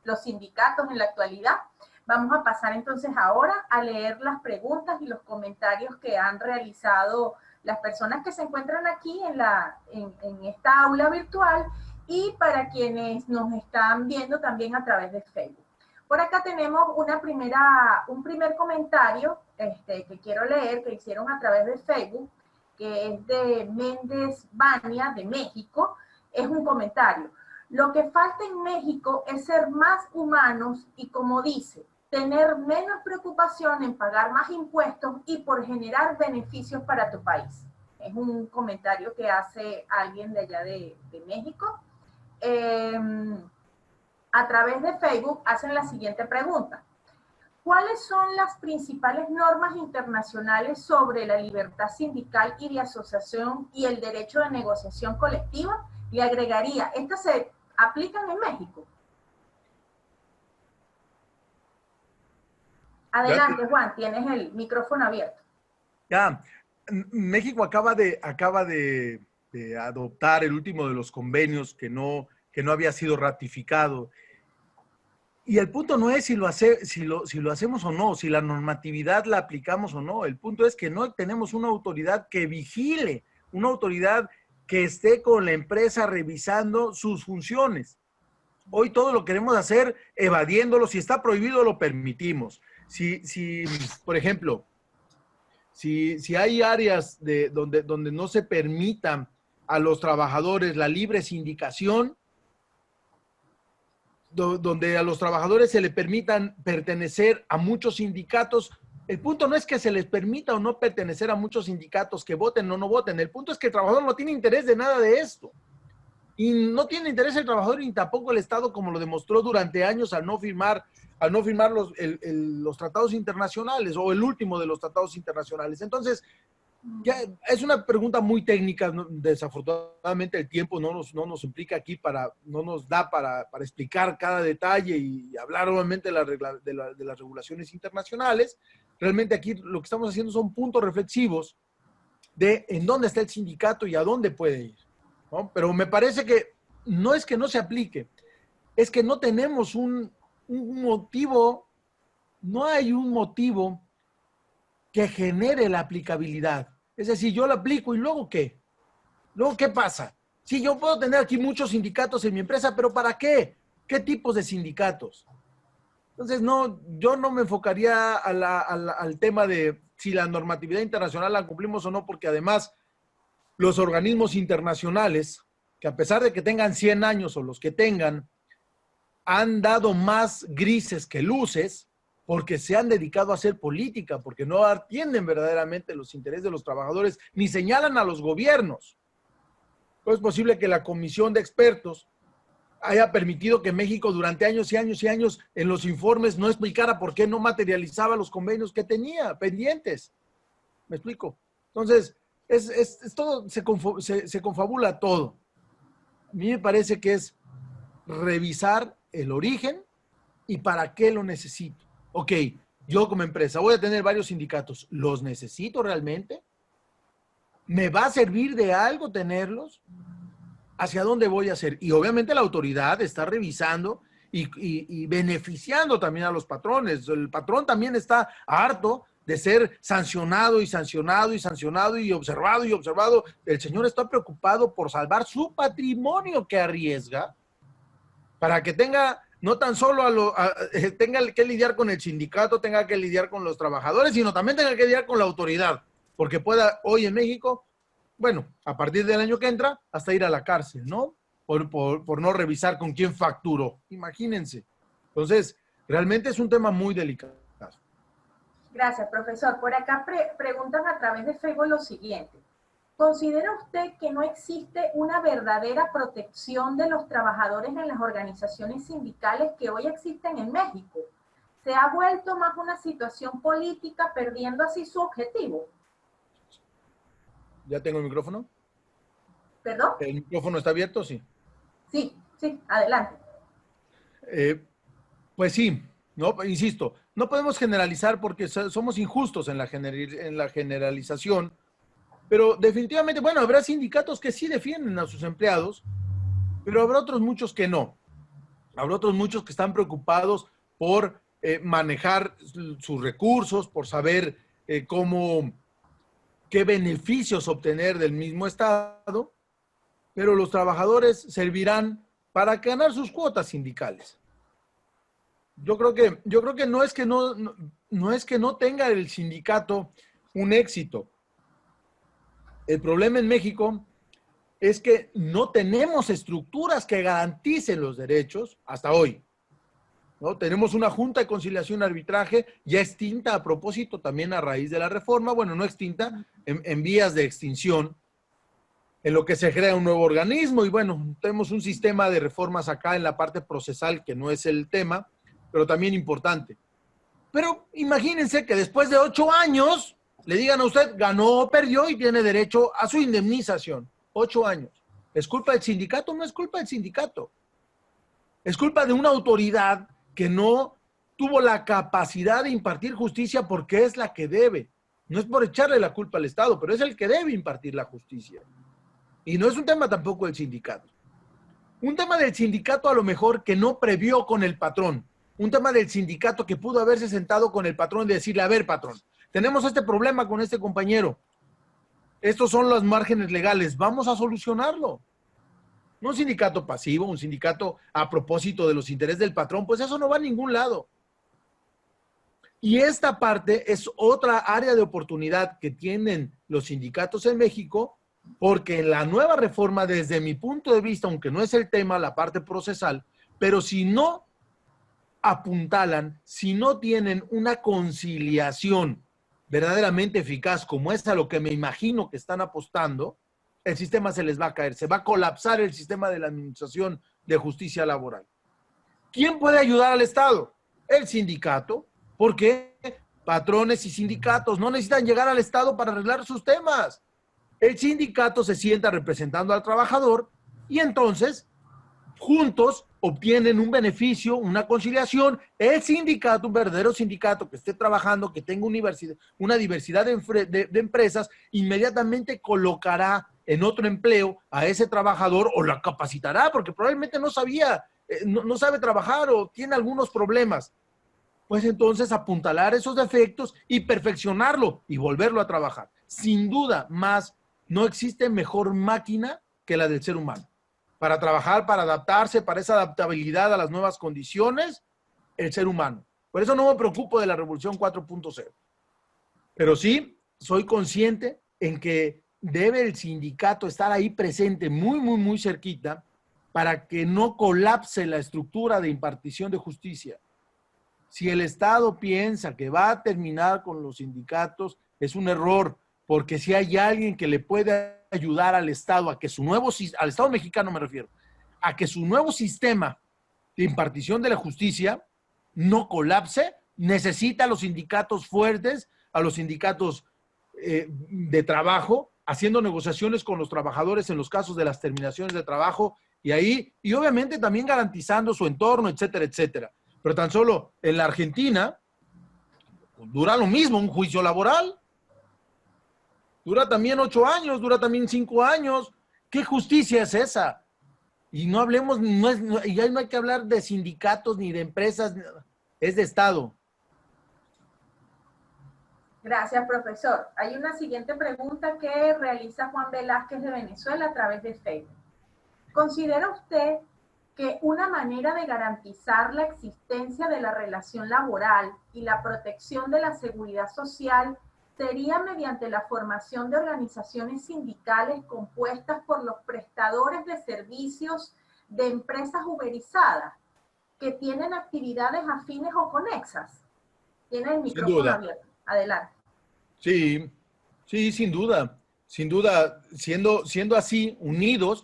los sindicatos en la actualidad. Vamos a pasar entonces ahora a leer las preguntas y los comentarios que han realizado las personas que se encuentran aquí en esta aula virtual y para quienes nos están viendo también a través de Facebook. Por acá tenemos un primer comentario que quiero leer, que hicieron a través de Facebook, que es de Méndez Bania, de México. Es un comentario. Lo que falta en México es ser más humanos y, como dice, tener menos preocupación en pagar más impuestos y por generar beneficios para tu país. Es un comentario que hace alguien de allá de México. A través de Facebook hacen la siguiente pregunta. ¿Cuáles son las principales normas internacionales sobre la libertad sindical y de asociación y el derecho de negociación colectiva? Le agregaría, ¿estas se aplican en México? Adelante, Juan, tienes el micrófono abierto. Ya, México acaba de de adoptar el último de los convenios que no había sido ratificado. Y el punto no es si lo hacemos o no, si la normatividad la aplicamos o no. El punto es que no tenemos una autoridad que vigile, una autoridad que esté con la empresa revisando sus funciones. Hoy todo lo queremos hacer evadiéndolo. Si está prohibido, lo permitimos. Por ejemplo, si hay áreas donde no se permitan a los trabajadores la libre sindicación, donde a los trabajadores se les permitan pertenecer a muchos sindicatos, el punto no es que se les permita o no pertenecer a muchos sindicatos, que voten o no voten. El punto es que el trabajador no tiene interés de nada de esto. Y no tiene interés el trabajador ni tampoco el Estado, como lo demostró durante años al no firmar los tratados internacionales o el último de los tratados internacionales. Entonces, ya es una pregunta muy técnica. Desafortunadamente el tiempo no nos implica aquí no nos da para explicar cada detalle y hablar obviamente de las regulaciones internacionales. Realmente aquí lo que estamos haciendo son puntos reflexivos de en dónde está el sindicato y a dónde puede ir, ¿no? Pero me parece que no es que no se aplique, es que no tenemos un motivo, no hay un motivo que genere la aplicabilidad. Es decir, yo lo aplico y luego ¿qué? ¿Luego qué pasa? Sí, yo puedo tener aquí muchos sindicatos en mi empresa, pero ¿para qué? ¿Qué tipos de sindicatos? Entonces, yo no me enfocaría al tema de si la normatividad internacional la cumplimos o no, porque además los organismos internacionales, que a pesar de que tengan 100 años o los que tengan, han dado más grises que luces, porque se han dedicado a hacer política, porque no atienden verdaderamente los intereses de los trabajadores, ni señalan a los gobiernos. ¿Cómo es posible que la comisión de expertos haya permitido que México durante años y años y años en los informes no explicara por qué no materializaba los convenios que tenía pendientes? ¿Me explico? Entonces, es todo, se confabula todo. A mí me parece que es revisar el origen y para qué lo necesito. Ok, yo como empresa voy a tener varios sindicatos. ¿Los necesito realmente? ¿Me va a servir de algo tenerlos? ¿Hacia dónde voy a hacer? Y obviamente la autoridad está revisando y beneficiando también a los patrones. El patrón también está harto de ser sancionado y sancionado y sancionado y observado y observado. El señor está preocupado por salvar su patrimonio que arriesga para que tenga, no tan solo tenga que lidiar con el sindicato, tenga que lidiar con los trabajadores, sino también tenga que lidiar con la autoridad, porque pueda hoy en México, bueno, a partir del año que entra, hasta ir a la cárcel, ¿no? Por no revisar con quién facturó. Imagínense. Entonces, realmente es un tema muy delicado. Gracias, profesor. Por acá preguntan a través de Facebook lo siguiente. ¿Considera usted que no existe una verdadera protección de los trabajadores en las organizaciones sindicales que hoy existen en México? ¿Se ha vuelto más una situación política, perdiendo así su objetivo? ¿Ya tengo el micrófono? ¿Perdón? ¿El micrófono está abierto? Sí. Sí, adelante. Pues sí, no, insisto, no podemos generalizar porque somos injustos en la generalización, pero definitivamente, bueno, habrá sindicatos que sí defienden a sus empleados, pero habrá otros muchos que no. Habrá otros muchos que están preocupados por manejar sus recursos, por saber qué beneficios obtener del mismo Estado, pero los trabajadores servirán para ganar sus cuotas sindicales. Yo creo que no es que no tenga el sindicato un éxito. El problema en México es que no tenemos estructuras que garanticen los derechos hasta hoy, ¿no? Tenemos una Junta de Conciliación y Arbitraje ya extinta a propósito también a raíz de la reforma, bueno, no extinta, en vías de extinción, en lo que se crea un nuevo organismo y bueno, tenemos un sistema de reformas acá en la parte procesal que no es el tema, pero también importante. Pero imagínense que después de 8 años le digan a usted, ganó o perdió y tiene derecho a su indemnización. 8 años. ¿Es culpa del sindicato? No es culpa del sindicato. Es culpa de una autoridad que no tuvo la capacidad de impartir justicia porque es la que debe. No es por echarle la culpa al Estado, pero es el que debe impartir la justicia. Y no es un tema tampoco del sindicato. Un tema del sindicato a lo mejor que no previó con el patrón. Un tema del sindicato que pudo haberse sentado con el patrón y decirle, a ver, patrón, tenemos este problema con este compañero. Estos son los márgenes legales, vamos a solucionarlo. No un sindicato pasivo, un sindicato a propósito de los intereses del patrón, pues eso no va a ningún lado. Y esta parte es otra área de oportunidad que tienen los sindicatos en México, porque en la nueva reforma, desde mi punto de vista, aunque no es el tema, la parte procesal, pero si no apuntalan, si no tienen una conciliación verdaderamente eficaz, como es a lo que me imagino que están apostando, el sistema se les va a caer, se va a colapsar el sistema de la administración de justicia laboral. ¿Quién puede ayudar al Estado? El sindicato. ¿Por qué? Patrones y sindicatos no necesitan llegar al Estado para arreglar sus temas. El sindicato se sienta representando al trabajador y entonces juntos obtienen un beneficio, una conciliación. El sindicato, un verdadero sindicato que esté trabajando, que tenga una diversidad de empresas, inmediatamente colocará en otro empleo a ese trabajador o la capacitará porque probablemente no sabía, no sabe trabajar o tiene algunos problemas. Pues entonces apuntalar esos defectos y perfeccionarlo y volverlo a trabajar. Sin duda, más no existe mejor máquina que la del ser humano. Para trabajar, para adaptarse, para esa adaptabilidad a las nuevas condiciones, el ser humano. Por eso no me preocupo de la revolución 4.0. Pero sí soy consciente en que debe el sindicato estar ahí presente, muy cerquita, para que no colapse la estructura de impartición de justicia. Si el Estado piensa que va a terminar con los sindicatos, es un error, porque si hay alguien que le puede ayudar al Estado a que su nuevo, al Estado mexicano me refiero, a que su nuevo sistema de impartición de la justicia no colapse, necesita a los sindicatos fuertes, a los sindicatos de trabajo, haciendo negociaciones con los trabajadores en los casos de las terminaciones de trabajo y obviamente también garantizando su entorno, etcétera, etcétera. Pero tan solo en la Argentina dura lo mismo un juicio laboral. Dura también 8 años, dura también 5 años. ¿Qué justicia es esa? Y no hablemos, ya no hay que hablar de sindicatos ni de empresas, es de Estado. Gracias, profesor. Hay una siguiente pregunta que realiza Juan Velázquez de Venezuela a través de Facebook. ¿Considera usted que una manera de garantizar la existencia de la relación laboral y la protección de la seguridad social sería mediante la formación de organizaciones sindicales compuestas por los prestadores de servicios de empresas uberizadas que tienen actividades afines o conexas? Tiene el micrófono abierto. Adelante. Sí, sí, sin duda. Sin duda, siendo así, unidos.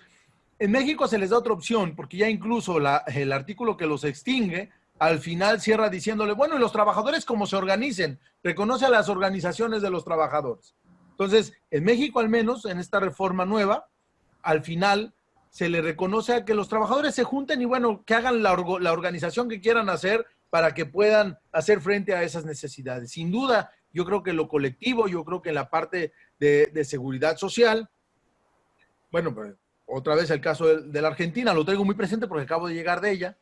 En México se les da otra opción, porque ya incluso el artículo que los extingue, al final cierra diciéndole, bueno, y los trabajadores cómo se organicen, reconoce a las organizaciones de los trabajadores. Entonces, en México al menos, en esta reforma nueva, al final se le reconoce a que los trabajadores se junten y bueno, que hagan la organización que quieran hacer para que puedan hacer frente a esas necesidades. Sin duda, yo creo que lo colectivo, yo creo que la parte de seguridad social, bueno, pues otra vez el caso de la Argentina, lo traigo muy presente porque acabo de llegar de ella,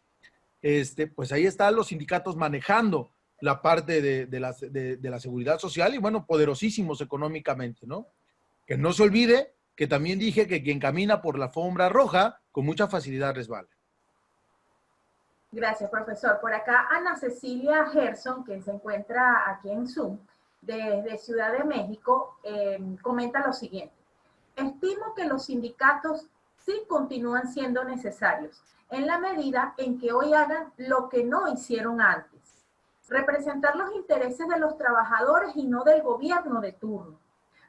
pues ahí están los sindicatos manejando la parte de la seguridad social y bueno, poderosísimos económicamente, ¿no? Que no se olvide que también dije que quien camina por la alfombra roja con mucha facilidad resbala. Gracias, profesor. Por acá, Ana Cecilia Gerson, que se encuentra aquí en Zoom, desde Ciudad de México, comenta lo siguiente. Estimo que los sindicatos sí continúan siendo necesarios, en la medida en que hoy hagan lo que no hicieron antes. Representar los intereses de los trabajadores y no del gobierno de turno.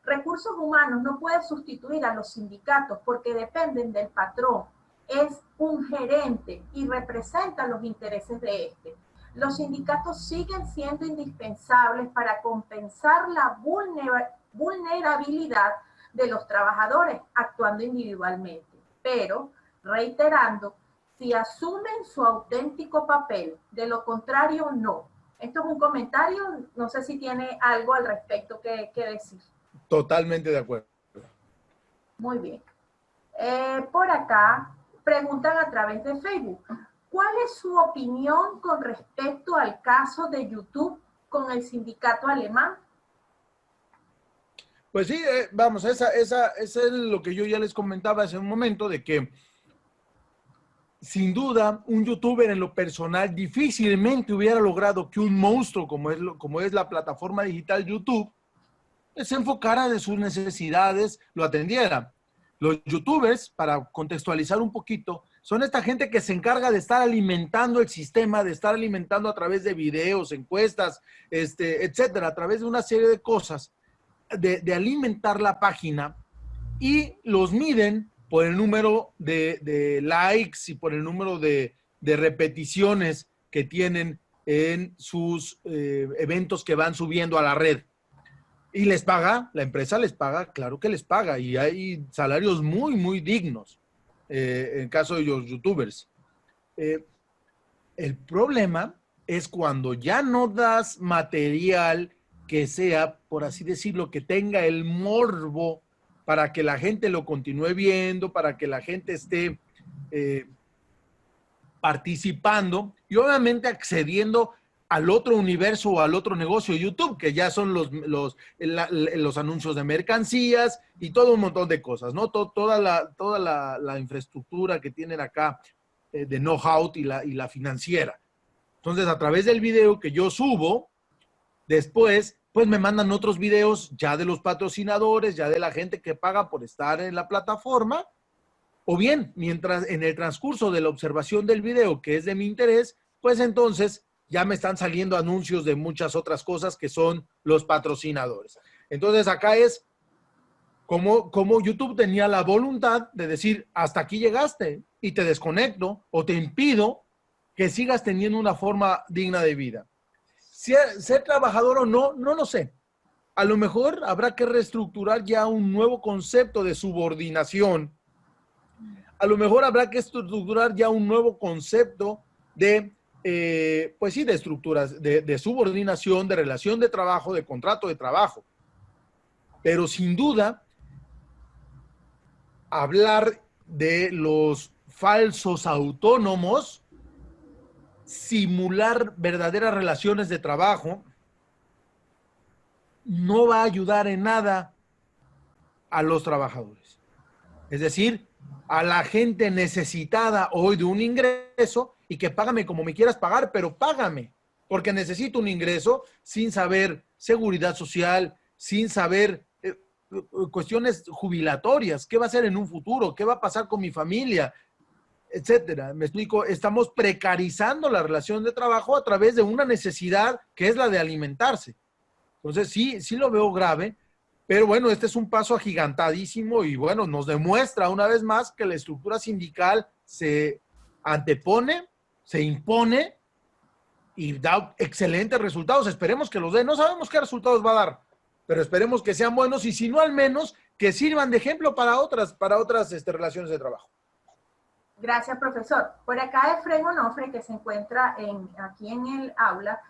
Recursos humanos no puede sustituir a los sindicatos porque dependen del patrón. Es un gerente y representa los intereses de este. Los sindicatos siguen siendo indispensables para compensar la vulnerabilidad de los trabajadores actuando individualmente, pero reiterando, si asumen su auténtico papel, de lo contrario no. Esto es un comentario, no sé si tiene algo al respecto que decir. Totalmente de acuerdo. Muy bien. Por acá preguntan a través de Facebook, ¿cuál es su opinión con respecto al caso de YouTube con el sindicato alemán? Pues sí, vamos, esa es lo que yo ya les comentaba hace un momento, de que sin duda un youtuber en lo personal difícilmente hubiera logrado que un monstruo como es la plataforma digital YouTube se enfocara de sus necesidades, lo atendiera. Los youtubers, para contextualizar un poquito, son esta gente que se encarga de estar alimentando el sistema, de estar alimentando a través de videos, encuestas, etcétera, a través de una serie de cosas, de alimentar la página, y los miden por el número de likes y por el número de repeticiones que tienen en sus eventos que van subiendo a la red. Y les paga, la empresa les paga, claro que les paga, y hay salarios muy, muy dignos en caso de los youtubers. El problema es cuando ya no das material que sea, por así decirlo, que tenga el morbo para que la gente lo continúe viendo, para que la gente esté participando y obviamente accediendo al otro universo o al otro negocio de YouTube, que ya son los anuncios de mercancías y todo un montón de cosas, ¿no? Toda la infraestructura que tienen acá de know-how y la financiera. Entonces, a través del video que yo subo, después, pues me mandan otros videos ya de los patrocinadores, ya de la gente que paga por estar en la plataforma, o bien, mientras en el transcurso de la observación del video, que es de mi interés, pues entonces ya me están saliendo anuncios de muchas otras cosas que son los patrocinadores. Entonces acá es como YouTube tenía la voluntad de decir, hasta aquí llegaste y te desconecto o te impido que sigas teniendo una forma digna de vida. Ser trabajador o no, no lo sé. A lo mejor habrá que reestructurar ya un nuevo concepto de subordinación. A lo mejor habrá que estructurar ya un nuevo concepto de, pues sí, de estructuras, de subordinación, de relación de trabajo, de contrato de trabajo. Pero sin duda, hablar de los falsos autónomos, simular verdaderas relaciones de trabajo, no va a ayudar en nada a los trabajadores. Es decir, a la gente necesitada hoy de un ingreso y que págame como me quieras pagar, pero págame, porque necesito un ingreso sin saber seguridad social, sin saber cuestiones jubilatorias, qué va a hacer en un futuro, qué va a pasar con mi familia, etcétera. Me explico, estamos precarizando la relación de trabajo a través de una necesidad que es la de alimentarse. Entonces, sí lo veo grave, pero bueno, este es un paso agigantadísimo y bueno, nos demuestra una vez más que la estructura sindical se antepone, se impone y da excelentes resultados. Esperemos que los dé. No sabemos qué resultados va a dar, pero esperemos que sean buenos y si no, al menos que sirvan de ejemplo para otras relaciones de trabajo. Gracias, profesor. Por acá Efraín Onofre, que se encuentra aquí en el aula,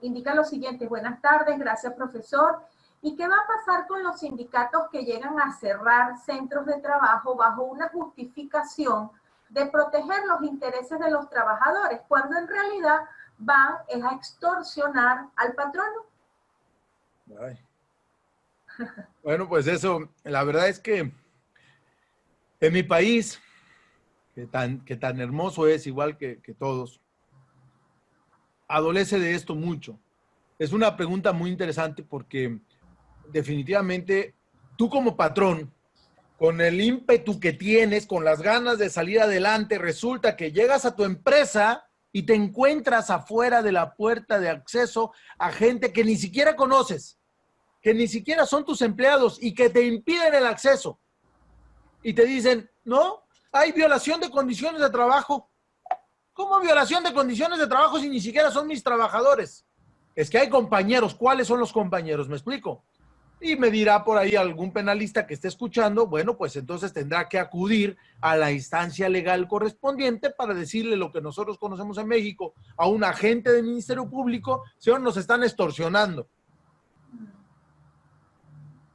indica lo siguiente: buenas tardes, gracias, profesor. ¿Y qué va a pasar con los sindicatos que llegan a cerrar centros de trabajo bajo una justificación de proteger los intereses de los trabajadores, cuando en realidad van a extorsionar al patrono? Ay. Bueno, pues eso, la verdad es que en mi país, que tan hermoso es, igual que todos, adolece de esto mucho. Es una pregunta muy interesante porque definitivamente tú como patrón, con el ímpetu que tienes, con las ganas de salir adelante, resulta que llegas a tu empresa y te encuentras afuera de la puerta de acceso a gente que ni siquiera conoces, que ni siquiera son tus empleados y que te impiden el acceso. Y te dicen, no, hay violación de condiciones de trabajo. ¿Cómo violación de condiciones de trabajo si ni siquiera son mis trabajadores? Es que hay compañeros. ¿Cuáles son los compañeros? ¿Me explico? Y me dirá por ahí algún penalista que esté escuchando, bueno, pues entonces tendrá que acudir a la instancia legal correspondiente para decirle lo que nosotros conocemos en México a un agente del Ministerio Público: señor, nos están extorsionando.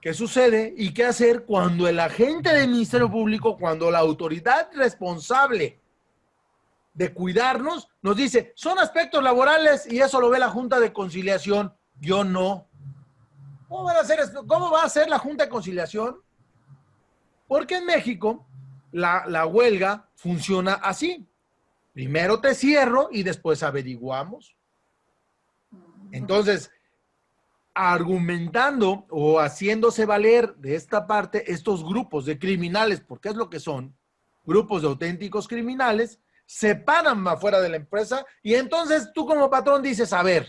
¿Qué sucede y qué hacer cuando el agente del Ministerio Público, cuando la autoridad responsable de cuidarnos, nos dice, son aspectos laborales y eso lo ve la Junta de Conciliación? Yo no. ¿Cómo van a hacer esto? ¿Cómo va a ser la Junta de Conciliación? Porque en México la huelga funciona así. Primero te cierro y después averiguamos. Entonces, argumentando o haciéndose valer de esta parte estos grupos de criminales, porque es lo que son, grupos de auténticos criminales, se paran afuera de la empresa y entonces tú como patrón dices, a ver,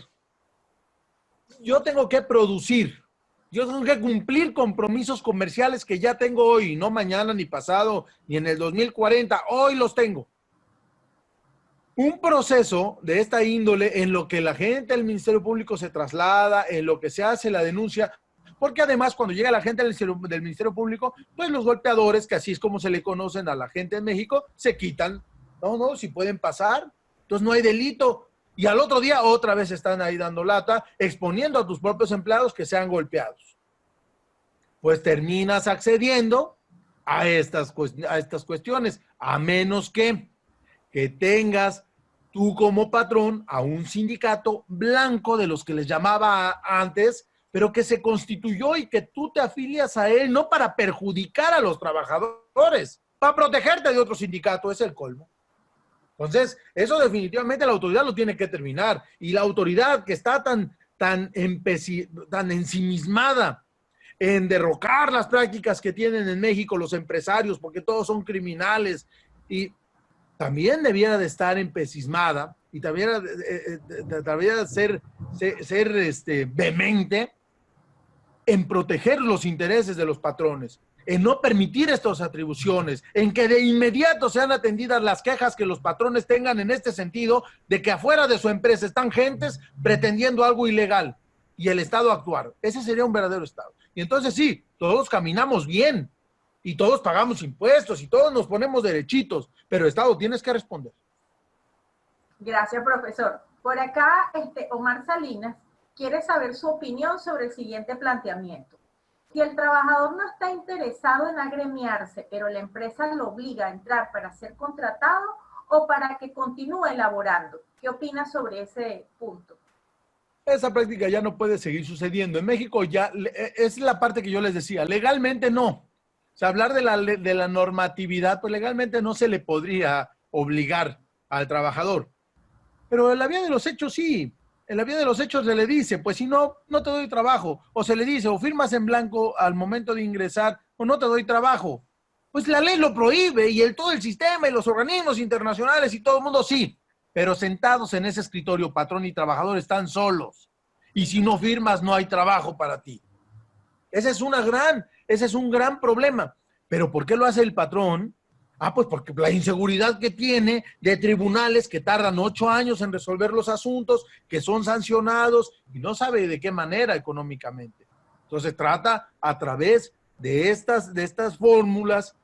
yo tengo que producir, yo tengo que cumplir compromisos comerciales que ya tengo hoy, no mañana, ni pasado, ni en el 2040, hoy los tengo. Un proceso de esta índole en lo que la gente del Ministerio Público se traslada, en lo que se hace la denuncia, porque además cuando llega la gente del Ministerio Público, pues los golpeadores, que así es como se le conocen a la gente en México, se quitan. No, si pueden pasar, entonces no hay delito. Y al otro día otra vez están ahí dando lata, exponiendo a tus propios empleados que sean golpeados. Pues terminas accediendo a estas cuestiones, a menos que tengas tú como patrón a un sindicato blanco de los que les llamaba antes, pero que se constituyó y que tú te afilias a él no para perjudicar a los trabajadores, para protegerte de otro sindicato, es el colmo. Entonces, eso definitivamente la autoridad lo tiene que terminar. Y la autoridad que está tan ensimismada en derrocar las prácticas que tienen en México los empresarios, porque todos son criminales, y también debiera de estar empecismada y también debiera ser vehemente en proteger los intereses de los patrones, en no permitir estas atribuciones, en que de inmediato sean atendidas las quejas que los patrones tengan en este sentido de que afuera de su empresa están gentes pretendiendo algo ilegal y el Estado actuar. Ese sería un verdadero Estado. Y entonces sí, todos caminamos bien, y todos pagamos impuestos y todos nos ponemos derechitos, pero Estado tienes que responder. Gracias, profesor. Por acá, Omar Salinas quiere saber su opinión sobre el siguiente planteamiento. Si el trabajador no está interesado en agremiarse, pero la empresa lo obliga a entrar para ser contratado o para que continúe laborando, ¿qué opina sobre ese punto? Esa práctica ya no puede seguir sucediendo. En México ya, es la parte que yo les decía, legalmente no. O sea, hablar de la normatividad, pues legalmente no se le podría obligar al trabajador. Pero en la vía de los hechos sí. En la vía de los hechos se le dice, pues si no, no te doy trabajo. O se le dice, o firmas en blanco al momento de ingresar, o no te doy trabajo. Pues la ley lo prohíbe y todo el sistema y los organismos internacionales y todo el mundo sí. Pero sentados en ese escritorio, patrón y trabajador están solos. Y si no firmas, no hay trabajo para ti. Ese es un gran problema. ¿Pero por qué lo hace el patrón? Pues porque la inseguridad que tiene de tribunales que tardan 8 años en resolver los asuntos, que son sancionados y no sabe de qué manera económicamente. Entonces trata a través de estas fórmulas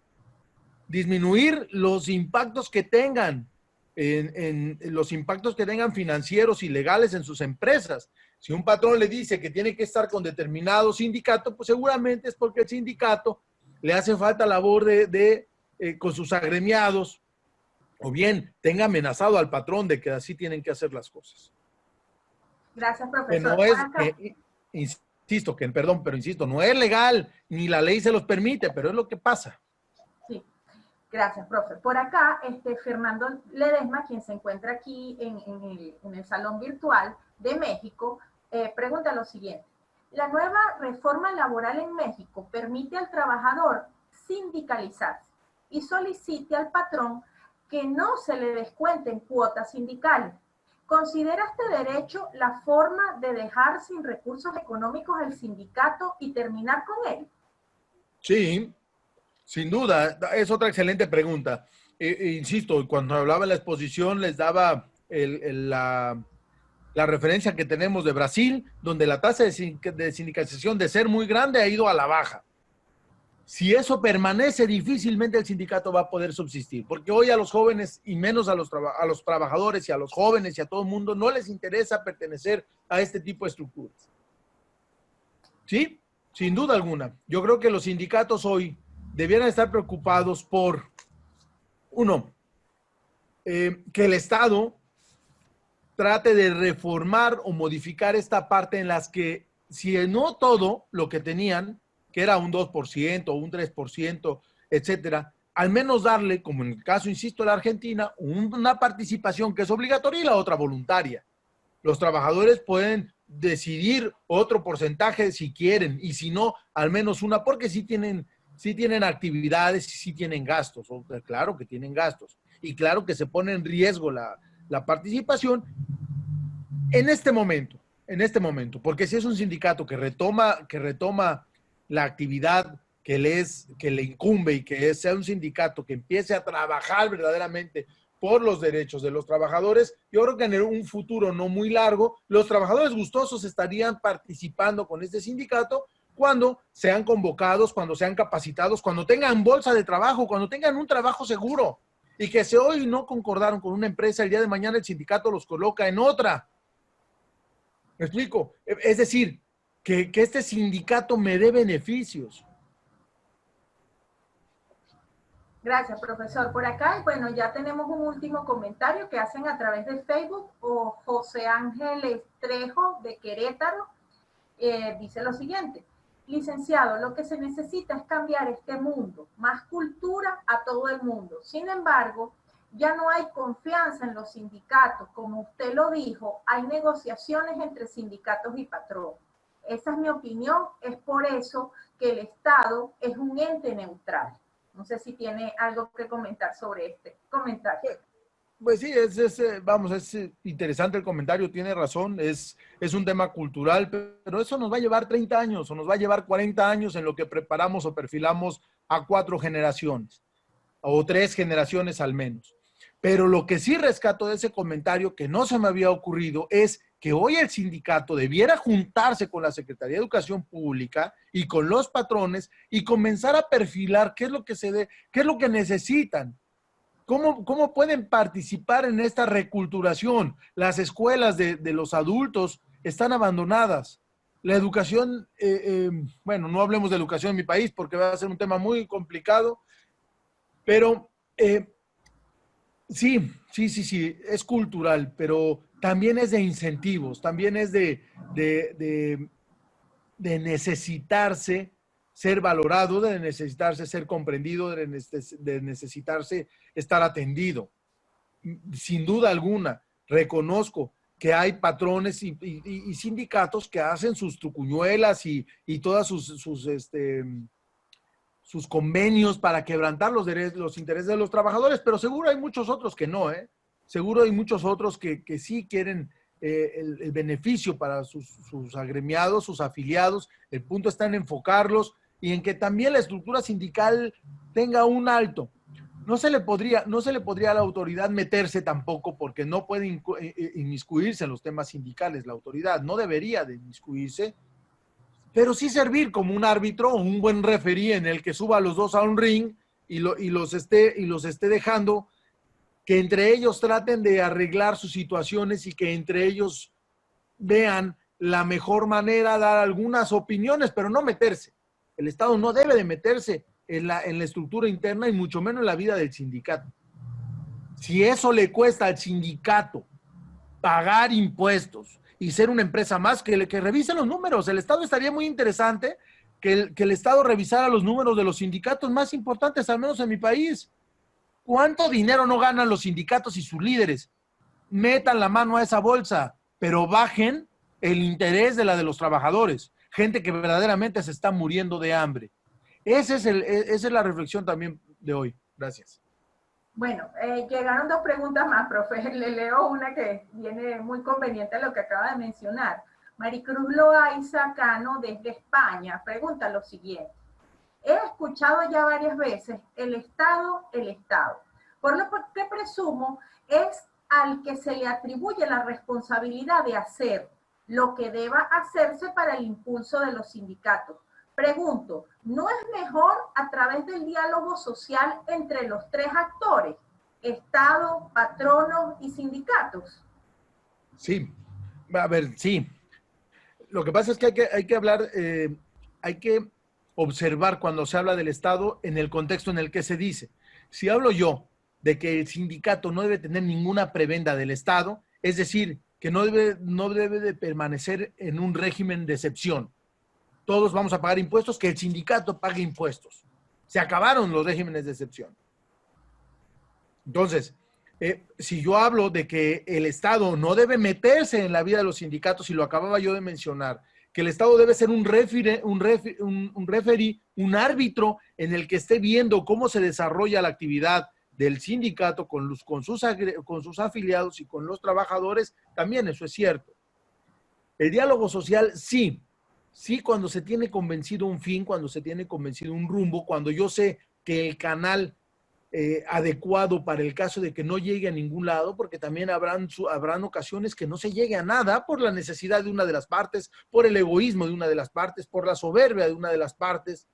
disminuir los impactos que tengan, en los impactos que tengan financieros y legales en sus empresas. Si un patrón le dice que tiene que estar con determinado sindicato, pues seguramente es porque el sindicato le hace falta labor con sus agremiados, o bien tenga amenazado al patrón de que así tienen que hacer las cosas. Gracias, profesor. Que no es, insisto, no es legal, ni la ley se los permite, pero es lo que pasa. Sí, gracias, profe. Por acá, Fernando Ledesma, quien se encuentra aquí en el salón virtual de México, pregunta lo siguiente. La nueva reforma laboral en México permite al trabajador sindicalizarse y solicite al patrón que no se le descuenten cuotas sindicales. ¿Considera este derecho la forma de dejar sin recursos económicos el sindicato y terminar con él? Sí, sin duda, es otra excelente pregunta. Insisto, cuando hablaba en la exposición les daba la referencia que tenemos de Brasil, donde la tasa de sindicalización de ser muy grande ha ido a la baja. Si eso permanece, difícilmente el sindicato va a poder subsistir, porque hoy a los jóvenes y menos a los trabajadores y a los jóvenes y a todo el mundo no les interesa pertenecer a este tipo de estructuras. ¿Sí? sin duda alguna. Yo creo que los sindicatos hoy debieran estar preocupados por, uno, que el Estado trate de reformar o modificar esta parte en las que, si no todo lo que tenían, que era un 2%, un 3%, etcétera, al menos darle, como en el caso, insisto, de la Argentina, una participación que es obligatoria y la otra voluntaria. Los trabajadores pueden decidir otro porcentaje si quieren, y si no, al menos una, porque sí tienen actividades y sí tienen gastos. Claro que tienen gastos. Y claro que se pone en riesgo la participación en este momento, porque si es un sindicato que retoma la actividad que le incumbe y sea un sindicato que empiece a trabajar verdaderamente por los derechos de los trabajadores, yo creo que en un futuro no muy largo, los trabajadores gustosos estarían participando con este sindicato cuando sean convocados, cuando sean capacitados, cuando tengan bolsa de trabajo, cuando tengan un trabajo seguro, y que si hoy no concordaron con una empresa, el día de mañana el sindicato los coloca en otra. ¿Me explico? Es decir, que este sindicato me dé beneficios. Gracias, profesor. Por acá, bueno, ya tenemos un último comentario que hacen a través de Facebook, o José Ángel Estrejo de Querétaro. Dice lo siguiente: licenciado, lo que se necesita es cambiar este mundo, más cultura a todo el mundo. Sin embargo, ya no hay confianza en los sindicatos. Como usted lo dijo, hay negociaciones entre sindicatos y patrón. Esa es mi opinión. Es por eso que el Estado es un ente neutral. No sé si tiene algo que comentar sobre este comentario. Pues sí, vamos, es interesante el comentario, tiene razón, es un tema cultural, pero eso nos va a llevar 30 años o nos va a llevar 40 años en lo que preparamos o perfilamos a 4 generaciones o 3 generaciones al menos. Pero lo que sí rescato de ese comentario que no se me había ocurrido es que hoy el sindicato debiera juntarse con la Secretaría de Educación Pública y con los patrones y comenzar a perfilar qué es lo que qué es lo que necesitan. ¿Cómo pueden participar en esta reculturación? Las escuelas de los adultos están abandonadas. La educación, bueno, no hablemos de educación en mi país porque va a ser un tema muy complicado, pero sí, es cultural, pero también es de incentivos, también es de necesitarse ser valorado, de necesitarse ser comprendido, de necesitarse estar atendido. Sin duda alguna, reconozco que hay patrones y sindicatos que hacen sus trucuñuelas y todas sus convenios para quebrantar los intereses de los trabajadores, pero seguro hay muchos otros que no, ¿eh? Seguro hay muchos otros que sí quieren el beneficio para sus agremiados, sus afiliados. El punto está en enfocarlos y en que también la estructura sindical tenga un alto. No se le podría a la autoridad meterse tampoco porque no puede inmiscuirse en los temas sindicales. La autoridad no debería de inmiscuirse, pero sí servir como un árbitro o un buen referí en el que suba a los dos a un ring y los esté dejando que entre ellos traten de arreglar sus situaciones y que entre ellos vean la mejor manera, dar algunas opiniones, pero no meterse. El Estado no debe de meterse en la estructura interna y mucho menos en la vida del sindicato. Si eso le cuesta al sindicato pagar impuestos y ser una empresa más, que revisen los números. El Estado estaría muy interesante que el Estado revisara los números de los sindicatos más importantes, al menos en mi país. ¿Cuánto dinero no ganan los sindicatos y sus líderes? Metan la mano a esa bolsa, pero bajen el interés de los trabajadores. Gente que verdaderamente se está muriendo de hambre. Esa es la reflexión también de hoy. Gracias. Bueno, llegaron 2 preguntas más, profe. Le leo una que viene muy conveniente a lo que acaba de mencionar. Maricruz Loaiza Cano, desde España, pregunta lo siguiente: he escuchado ya varias veces el Estado. Por lo que presumo es al que se le atribuye la responsabilidad de hacer lo que deba hacerse para el impulso de los sindicatos. Pregunto, ¿no es mejor a través del diálogo social entre los 3 actores, Estado, patronos y sindicatos? Sí, a ver, sí. Lo que pasa es que hay que hablar, hay que observar cuando se habla del Estado en el contexto en el que se dice. Si hablo yo de que el sindicato no debe tener ninguna prebenda del Estado, es decir, que no debe de permanecer en un régimen de excepción. Todos vamos a pagar impuestos, que el sindicato pague impuestos. Se acabaron los regímenes de excepción. Entonces, si yo hablo de que el Estado no debe meterse en la vida de los sindicatos, y lo acababa yo de mencionar, que el Estado debe ser un referee, un árbitro en el que esté viendo cómo se desarrolla la actividad del sindicato con sus afiliados y con los trabajadores, también eso es cierto. El diálogo social, sí, cuando se tiene convencido un fin, cuando se tiene convencido un rumbo, cuando yo sé que el canal adecuado para el caso de que no llegue a ningún lado, porque también habrán ocasiones que no se llegue a nada por la necesidad de una de las partes, por el egoísmo de una de las partes, por la soberbia de una de las partes,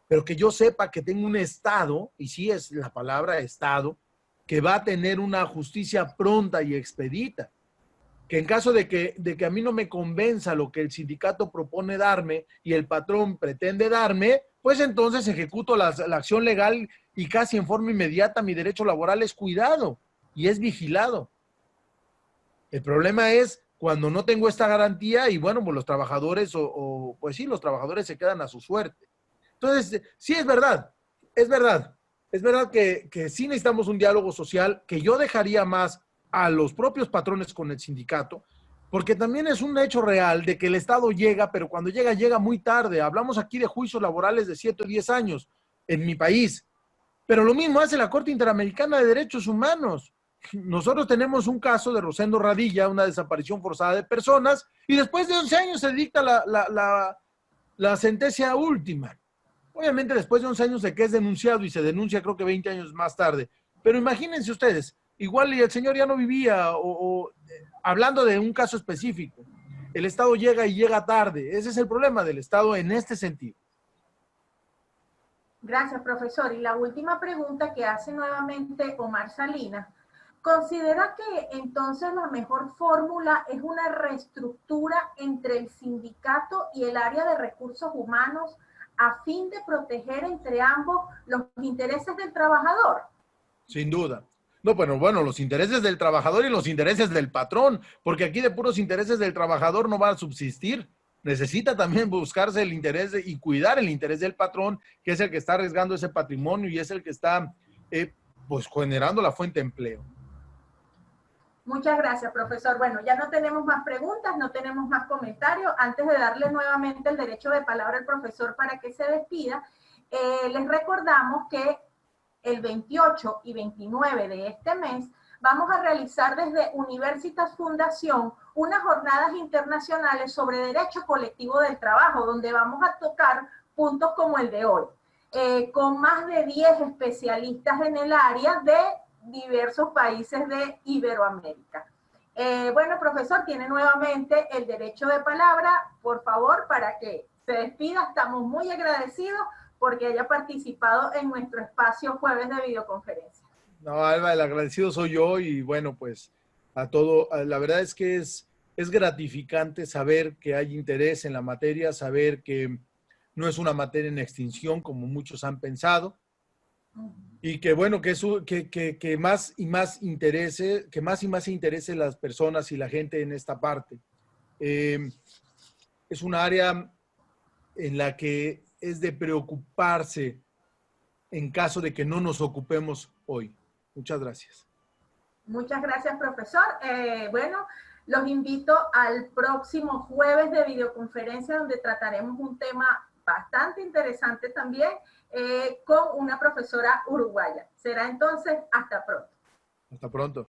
pero que yo sepa que tengo un Estado, y sí es la palabra Estado, que va a tener una justicia pronta y expedita, que en caso de que a mí no me convenza lo que el sindicato propone darme y el patrón pretende darme, pues entonces ejecuto la acción legal y casi en forma inmediata mi derecho laboral es cuidado y es vigilado. El problema es cuando no tengo esta garantía y bueno, pues los trabajadores pues sí, los trabajadores se quedan a su suerte. Entonces, sí es verdad que sí necesitamos un diálogo social, que yo dejaría más a los propios patrones con el sindicato, porque también es un hecho real de que el Estado llega, pero cuando llega, llega muy tarde. Hablamos aquí de juicios laborales de 7 o 10 años en mi país, pero lo mismo hace la Corte Interamericana de Derechos Humanos. Nosotros tenemos un caso de Rosendo Radilla, una desaparición forzada de personas, y después de 11 años se dicta la sentencia última. Obviamente después de 11 años de que es denunciado y se denuncia creo que 20 años más tarde. Pero imagínense ustedes, igual el señor ya no vivía hablando de un caso específico. El Estado llega y llega tarde. Ese es el problema del Estado en este sentido. Gracias, profesor. Y la última pregunta que hace nuevamente Omar Salinas. ¿Considera que entonces la mejor fórmula es una reestructura entre el sindicato y el área de recursos humanos a fin de proteger entre ambos los intereses del trabajador? Sin duda. No, bueno, los intereses del trabajador y los intereses del patrón, porque aquí de puros intereses del trabajador no va a subsistir. Necesita también buscarse el interés y cuidar el interés del patrón, que es el que está arriesgando ese patrimonio y es el que está pues generando la fuente de empleo. Muchas gracias, profesor. Bueno, ya no tenemos más preguntas, no tenemos más comentarios. Antes de darle nuevamente el derecho de palabra al profesor para que se despida, les recordamos que el 28 y 29 de este mes vamos a realizar desde Universitas Fundación unas jornadas internacionales sobre derecho colectivo del trabajo, donde vamos a tocar puntos como el de hoy, con más de 10 especialistas en el área de diversos países de Iberoamérica. Bueno, profesor, tiene nuevamente el derecho de palabra, por favor, para que se despida. Estamos muy agradecidos porque haya participado en nuestro espacio jueves de videoconferencia. No, Alba, el agradecido soy yo y bueno, pues a todo, la verdad es que es gratificante saber que hay interés en la materia, saber que no es una materia en extinción como muchos han pensado y que bueno, que más y más interese, que más y más se interese las personas y la gente en esta parte. Es un área en la que es de preocuparse en caso de que no nos ocupemos hoy. Muchas gracias. Muchas gracias, profesor. Bueno, los invito al próximo jueves de videoconferencia donde trataremos un tema bastante interesante también con una profesora uruguaya. Será entonces hasta pronto. Hasta pronto.